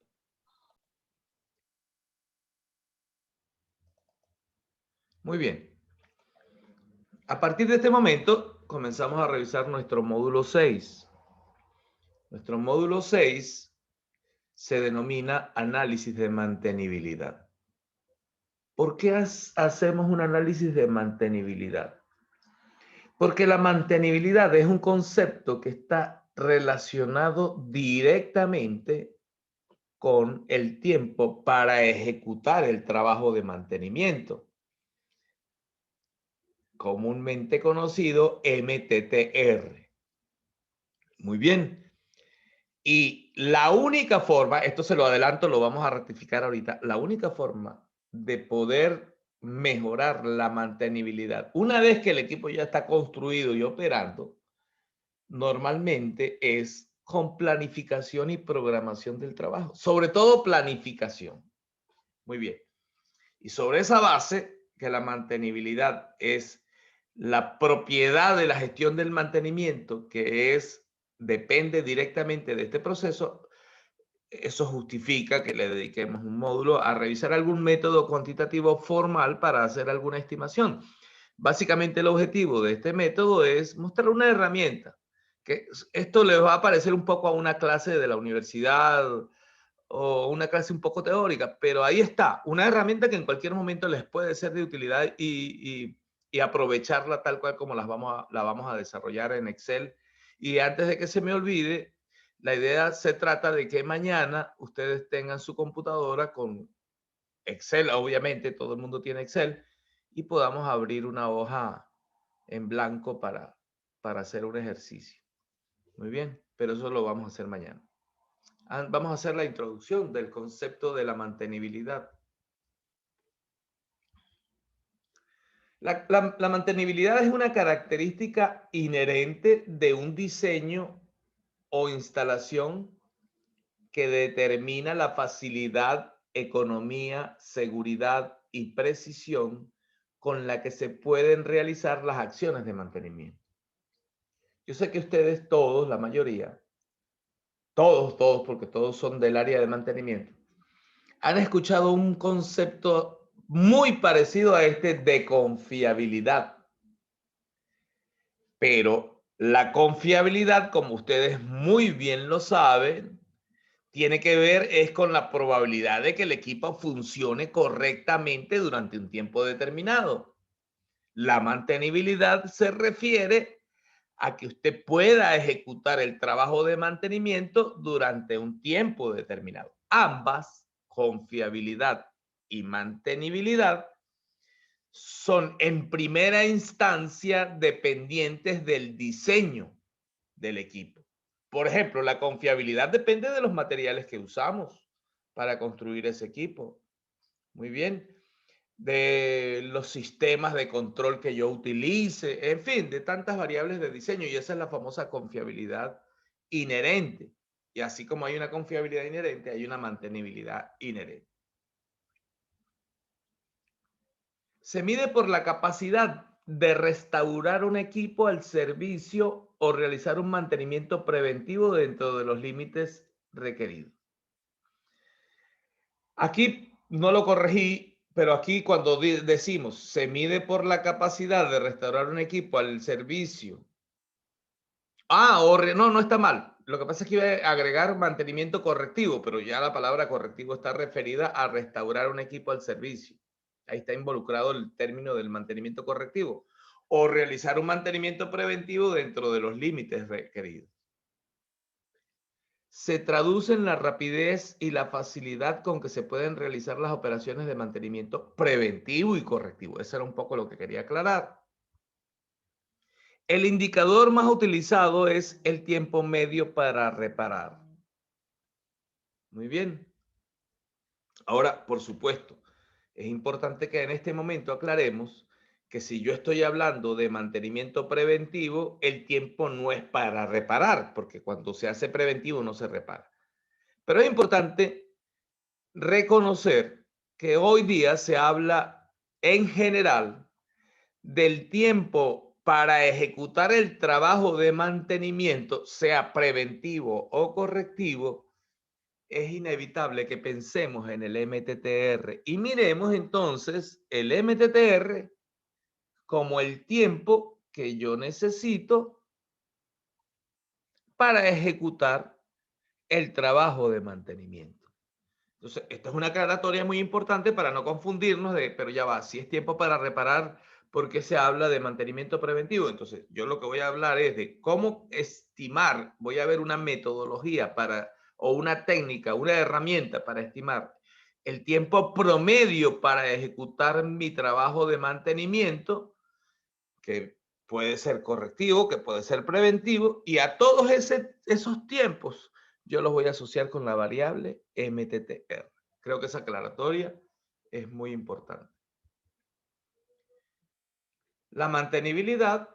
[SPEAKER 1] Muy bien. A partir de este momento comenzamos a revisar nuestro módulo 6. Nuestro módulo 6 se denomina análisis de mantenibilidad. ¿Por qué hacemos un análisis de mantenibilidad? Porque la mantenibilidad es un concepto que está relacionado directamente con el tiempo para ejecutar el trabajo de mantenimiento, comúnmente conocido MTTR. Muy bien. Y la única forma, esto se lo adelanto, lo vamos a ratificar ahorita, la única forma de poder mejorar la mantenibilidad, una vez que el equipo ya está construido y operando, normalmente es con planificación y programación del trabajo, sobre todo planificación. Muy bien. Y sobre esa base, que la mantenibilidad es la propiedad de la gestión del mantenimiento, que depende directamente de este proceso, eso justifica que le dediquemos un módulo a revisar algún método cuantitativo formal para hacer alguna estimación. Básicamente el objetivo de este método es mostrar una herramienta, que esto les va a parecer un poco a una clase de la universidad o una clase un poco teórica, pero ahí está, una herramienta que en cualquier momento les puede ser de utilidad y aprovecharla tal cual como la vamos a desarrollar en Excel. Y antes de que se me olvide, la idea se trata de que mañana ustedes tengan su computadora con Excel, obviamente todo el mundo tiene Excel, y podamos abrir una hoja en blanco para hacer un ejercicio. Muy bien, pero eso lo vamos a hacer mañana. Vamos a hacer la introducción del concepto de la mantenibilidad. La mantenibilidad es una característica inherente de un diseño o instalación que determina la facilidad, economía, seguridad y precisión con la que se pueden realizar las acciones de mantenimiento. Yo sé que ustedes todos, la mayoría, todos, porque todos son del área de mantenimiento, han escuchado un concepto muy parecido a este de confiabilidad. Pero la confiabilidad, como ustedes muy bien lo saben, tiene que ver es con la probabilidad de que el equipo funcione correctamente durante un tiempo determinado. La mantenibilidad se refiere a que usted pueda ejecutar el trabajo de mantenimiento durante un tiempo determinado. Ambas, confiabilidad y mantenibilidad, son en primera instancia dependientes del diseño del equipo. Por ejemplo, la confiabilidad depende de los materiales que usamos para construir ese equipo. Muy bien. De los sistemas de control que yo utilice, en fin, de tantas variables de diseño, y esa es la famosa confiabilidad inherente. Y así como hay una confiabilidad inherente, hay una mantenibilidad inherente. Se mide por la capacidad de restaurar un equipo al servicio o realizar un mantenimiento preventivo dentro de los límites requeridos. Aquí no lo corregí, pero aquí cuando decimos se mide por la capacidad de restaurar un equipo al servicio. No está mal. Lo que pasa es que iba a agregar mantenimiento correctivo, pero ya la palabra correctivo está referida a restaurar un equipo al servicio. Ahí está involucrado el término del mantenimiento correctivo. O realizar un mantenimiento preventivo dentro de los límites requeridos. Se traduce en la rapidez y la facilidad con que se pueden realizar las operaciones de mantenimiento preventivo y correctivo. Eso era un poco lo que quería aclarar. El indicador más utilizado es el tiempo medio para reparar. Muy bien. Ahora, por supuesto, es importante que en este momento aclaremos que si yo estoy hablando de mantenimiento preventivo, el tiempo no es para reparar, porque cuando se hace preventivo no se repara. Pero es importante reconocer que hoy día se habla en general del tiempo para ejecutar el trabajo de mantenimiento, sea preventivo o correctivo. Es inevitable que pensemos en el MTTR y miremos entonces el MTTR como el tiempo que yo necesito para ejecutar el trabajo de mantenimiento. Entonces, esta es una aclaratoria muy importante para no confundirnos pero ya va, si es tiempo para reparar, ¿por qué se habla de mantenimiento preventivo? Entonces, yo lo que voy a hablar es de cómo estimar, voy a ver una metodología o una técnica, una herramienta para estimar el tiempo promedio para ejecutar mi trabajo de mantenimiento, que puede ser correctivo, que puede ser preventivo, y a todos esos tiempos yo los voy a asociar con la variable MTTR. Creo que esa aclaratoria es muy importante. La mantenibilidad,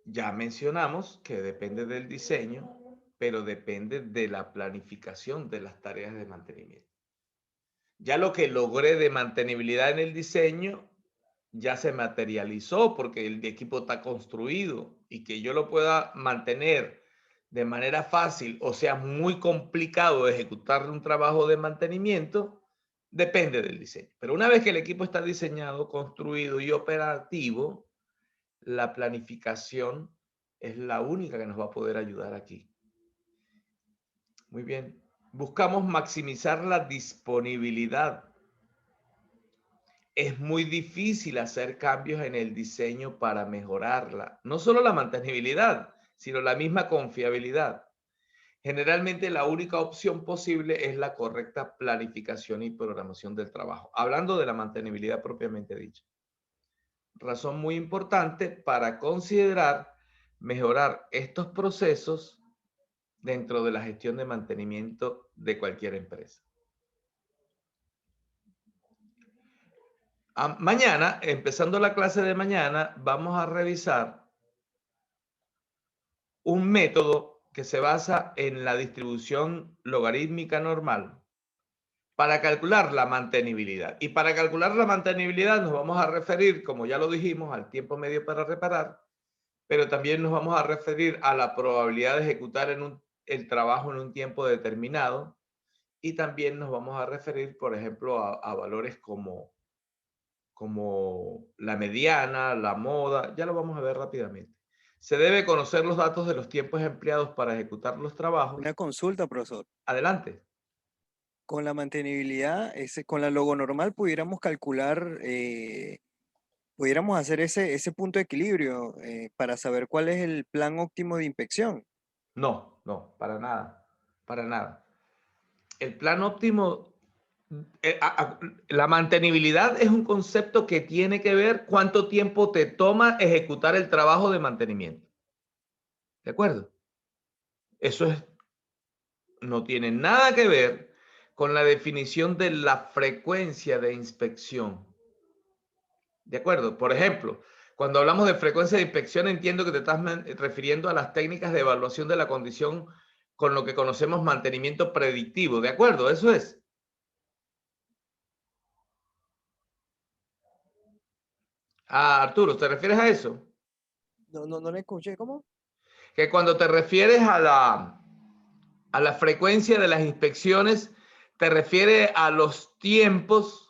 [SPEAKER 1] ya mencionamos que depende del diseño, pero depende de la planificación de las tareas de mantenimiento. Ya lo que logré de mantenibilidad en el diseño ya se materializó porque el equipo está construido y que yo lo pueda mantener de manera fácil o sea muy complicado ejecutar un trabajo de mantenimiento, depende del diseño. Pero una vez que el equipo está diseñado, construido y operativo, la planificación es la única que nos va a poder ayudar aquí. Muy bien. Buscamos maximizar la disponibilidad. Es muy difícil hacer cambios en el diseño para mejorarla. No solo la mantenibilidad, sino la misma confiabilidad. Generalmente la única opción posible es la correcta planificación y programación del trabajo. Hablando de la mantenibilidad propiamente dicha. Razón muy importante para considerar mejorar estos procesos dentro de la gestión de mantenimiento de cualquier empresa. Mañana, empezando la clase de mañana, vamos a revisar un método que se basa en la distribución logarítmica normal para calcular la mantenibilidad. Y para calcular la mantenibilidad nos vamos a referir, como ya lo dijimos, al tiempo medio para reparar, pero también nos vamos a referir a la probabilidad de ejecutar el trabajo en un tiempo determinado y también nos vamos a referir, por ejemplo, a valores como la mediana, la moda, ya lo vamos a ver rápidamente. Se debe conocer los datos de los tiempos empleados para ejecutar los trabajos.
[SPEAKER 6] Una consulta, profesor.
[SPEAKER 1] Adelante.
[SPEAKER 6] Con la mantenibilidad, con la logo normal pudiéramos calcular, pudiéramos hacer ese punto de equilibrio para saber cuál es el plan óptimo de inspección.
[SPEAKER 1] No, no, para nada, para nada. El plan óptimo, la mantenibilidad es un concepto que tiene que ver cuánto tiempo te toma ejecutar el trabajo de mantenimiento. ¿De acuerdo? Eso no tiene nada que ver con la definición de la frecuencia de inspección. ¿De acuerdo? Por ejemplo, cuando hablamos de frecuencia de inspección, entiendo que te estás refiriendo a las técnicas de evaluación de la condición con lo que conocemos mantenimiento predictivo. ¿De acuerdo? Eso es. Ah, Arturo, ¿te refieres a eso?
[SPEAKER 6] No le escuché, ¿cómo?
[SPEAKER 1] Que cuando te refieres a la frecuencia de las inspecciones, te refiere a los tiempos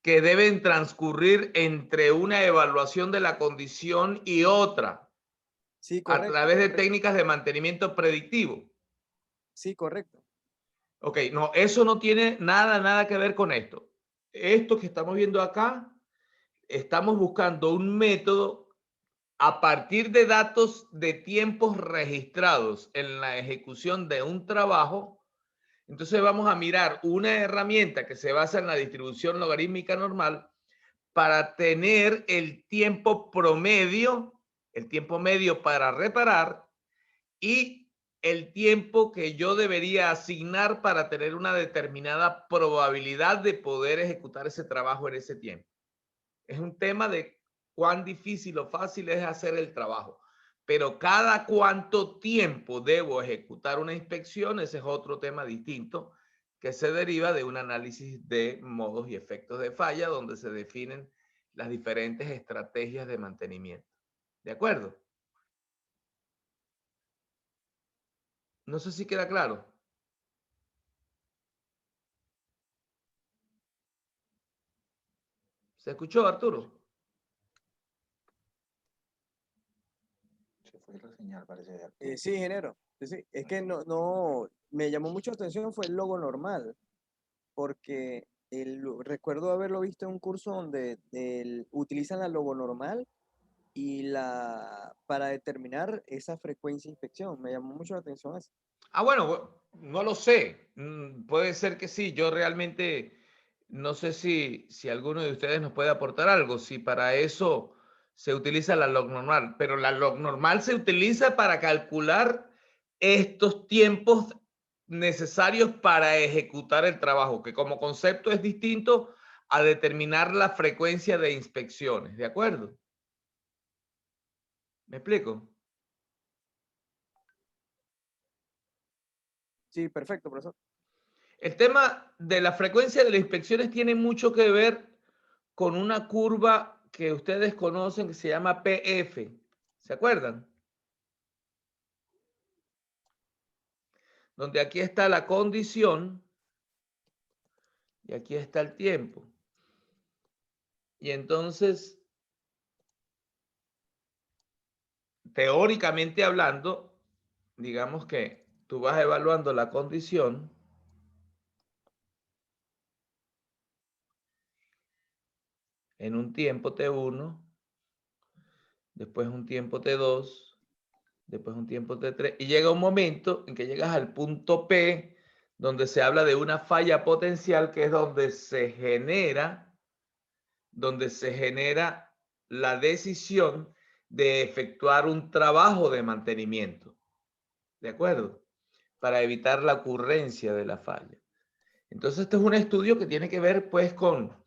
[SPEAKER 1] que deben transcurrir entre una evaluación de la condición y otra.
[SPEAKER 6] Sí,
[SPEAKER 1] A
[SPEAKER 6] correcto.
[SPEAKER 1] través de técnicas de mantenimiento predictivo.
[SPEAKER 6] Sí, correcto.
[SPEAKER 1] Ok, no, eso no tiene nada que ver con esto. Esto que estamos viendo acá, estamos buscando un método a partir de datos de tiempos registrados en la ejecución de un trabajo. Entonces vamos a mirar una herramienta que se basa en la distribución logarítmica normal para tener el tiempo promedio, el tiempo medio para reparar y el tiempo que yo debería asignar para tener una determinada probabilidad de poder ejecutar ese trabajo en ese tiempo. Es un tema de cuán difícil o fácil es hacer el trabajo. Pero cada cuánto tiempo debo ejecutar una inspección, ese es otro tema distinto que se deriva de un análisis de modos y efectos de falla donde se definen las diferentes estrategias de mantenimiento. ¿De acuerdo? No sé si queda claro. ¿Se escuchó, Arturo?
[SPEAKER 5] Se fue la señal, parece.
[SPEAKER 6] Sí, ingeniero. Sí. Es que me llamó mucho la atención fue el logo normal, porque recuerdo haberlo visto en un curso donde utilizan la logo normal para determinar esa frecuencia de inspección. Me llamó mucho la atención eso.
[SPEAKER 1] Ah, bueno, no lo sé. Puede ser que sí. Yo realmente no sé si alguno de ustedes nos puede aportar algo. Si para eso se utiliza la log normal. Pero la log normal se utiliza para calcular estos tiempos necesarios para ejecutar el trabajo, que como concepto es distinto a determinar la frecuencia de inspecciones. ¿De acuerdo? ¿Me explico?
[SPEAKER 6] Sí, perfecto, profesor.
[SPEAKER 1] El tema de la frecuencia de las inspecciones tiene mucho que ver con una curva que ustedes conocen que se llama PF. ¿Se acuerdan? Donde aquí está la condición y aquí está el tiempo. Y entonces, teóricamente hablando, digamos que tú vas evaluando la condición en un tiempo T1, después un tiempo T2, después un tiempo T3, y llega un momento en que llegas al punto P, donde se habla de una falla potencial, que es donde se genera la decisión de efectuar un trabajo de mantenimiento. ¿De acuerdo? Para evitar la ocurrencia de la falla. Entonces, este es un estudio que tiene que ver pues con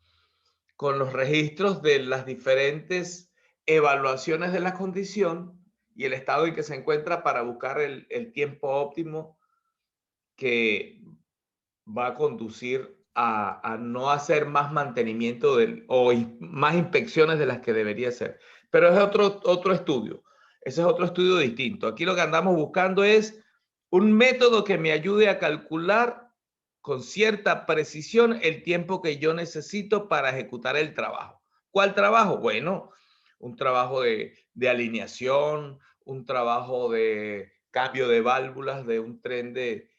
[SPEAKER 1] los registros de las diferentes evaluaciones de la condición y el estado en que se encuentra para buscar el tiempo óptimo que va a conducir a no hacer más mantenimiento o más inspecciones de las que debería hacer. Pero es otro estudio. Ese es otro estudio distinto. Aquí lo que andamos buscando es un método que me ayude a calcular con cierta precisión el tiempo que yo necesito para ejecutar el trabajo. ¿Cuál trabajo? Bueno, un trabajo de alineación, un trabajo de cambio de válvulas de un tren de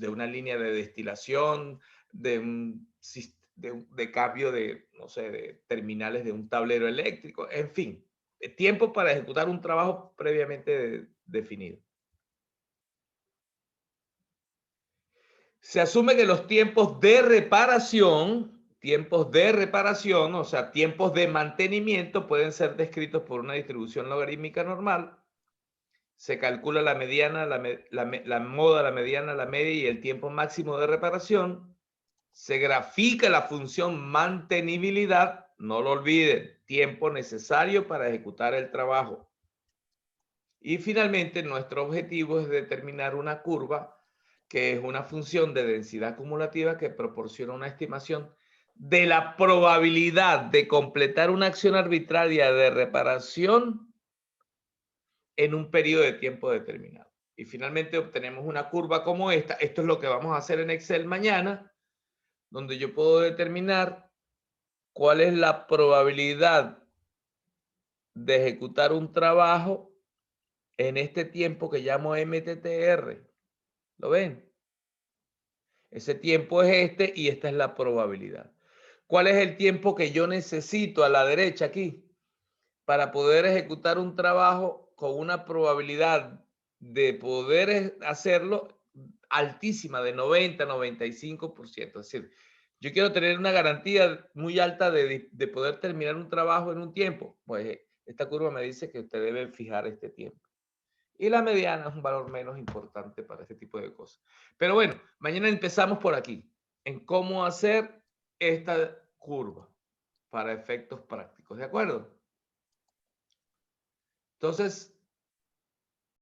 [SPEAKER 1] una línea de destilación, de cambio de, no sé, de terminales de un tablero eléctrico, en fin, tiempo para ejecutar un trabajo previamente definido. Se asume que los tiempos de reparación, o sea, tiempos de mantenimiento, pueden ser descritos por una distribución logarítmica normal. Se calcula la mediana, la moda, la mediana, la media y el tiempo máximo de reparación. Se grafica la función mantenibilidad, no lo olviden, tiempo necesario para ejecutar el trabajo. Y finalmente, nuestro objetivo es determinar una curva que es una función de densidad acumulativa que proporciona una estimación de la probabilidad de completar una acción arbitraria de reparación en un periodo de tiempo determinado. Y finalmente obtenemos una curva como esta. Esto es lo que vamos a hacer en Excel mañana, donde yo puedo determinar cuál es la probabilidad de ejecutar un trabajo en este tiempo que llamo MTTR. ¿Lo ven? Ese tiempo es este y esta es la probabilidad. ¿Cuál es el tiempo que yo necesito a la derecha aquí para poder ejecutar un trabajo con una probabilidad de poder hacerlo altísima, de 90-95%? Es decir, yo quiero tener una garantía muy alta de poder terminar un trabajo en un tiempo. Pues esta curva me dice que usted debe fijar este tiempo. Y la mediana es un valor menos importante para este tipo de cosas. Pero bueno, mañana empezamos por aquí, en cómo hacer esta curva para efectos prácticos. ¿De acuerdo? Entonces,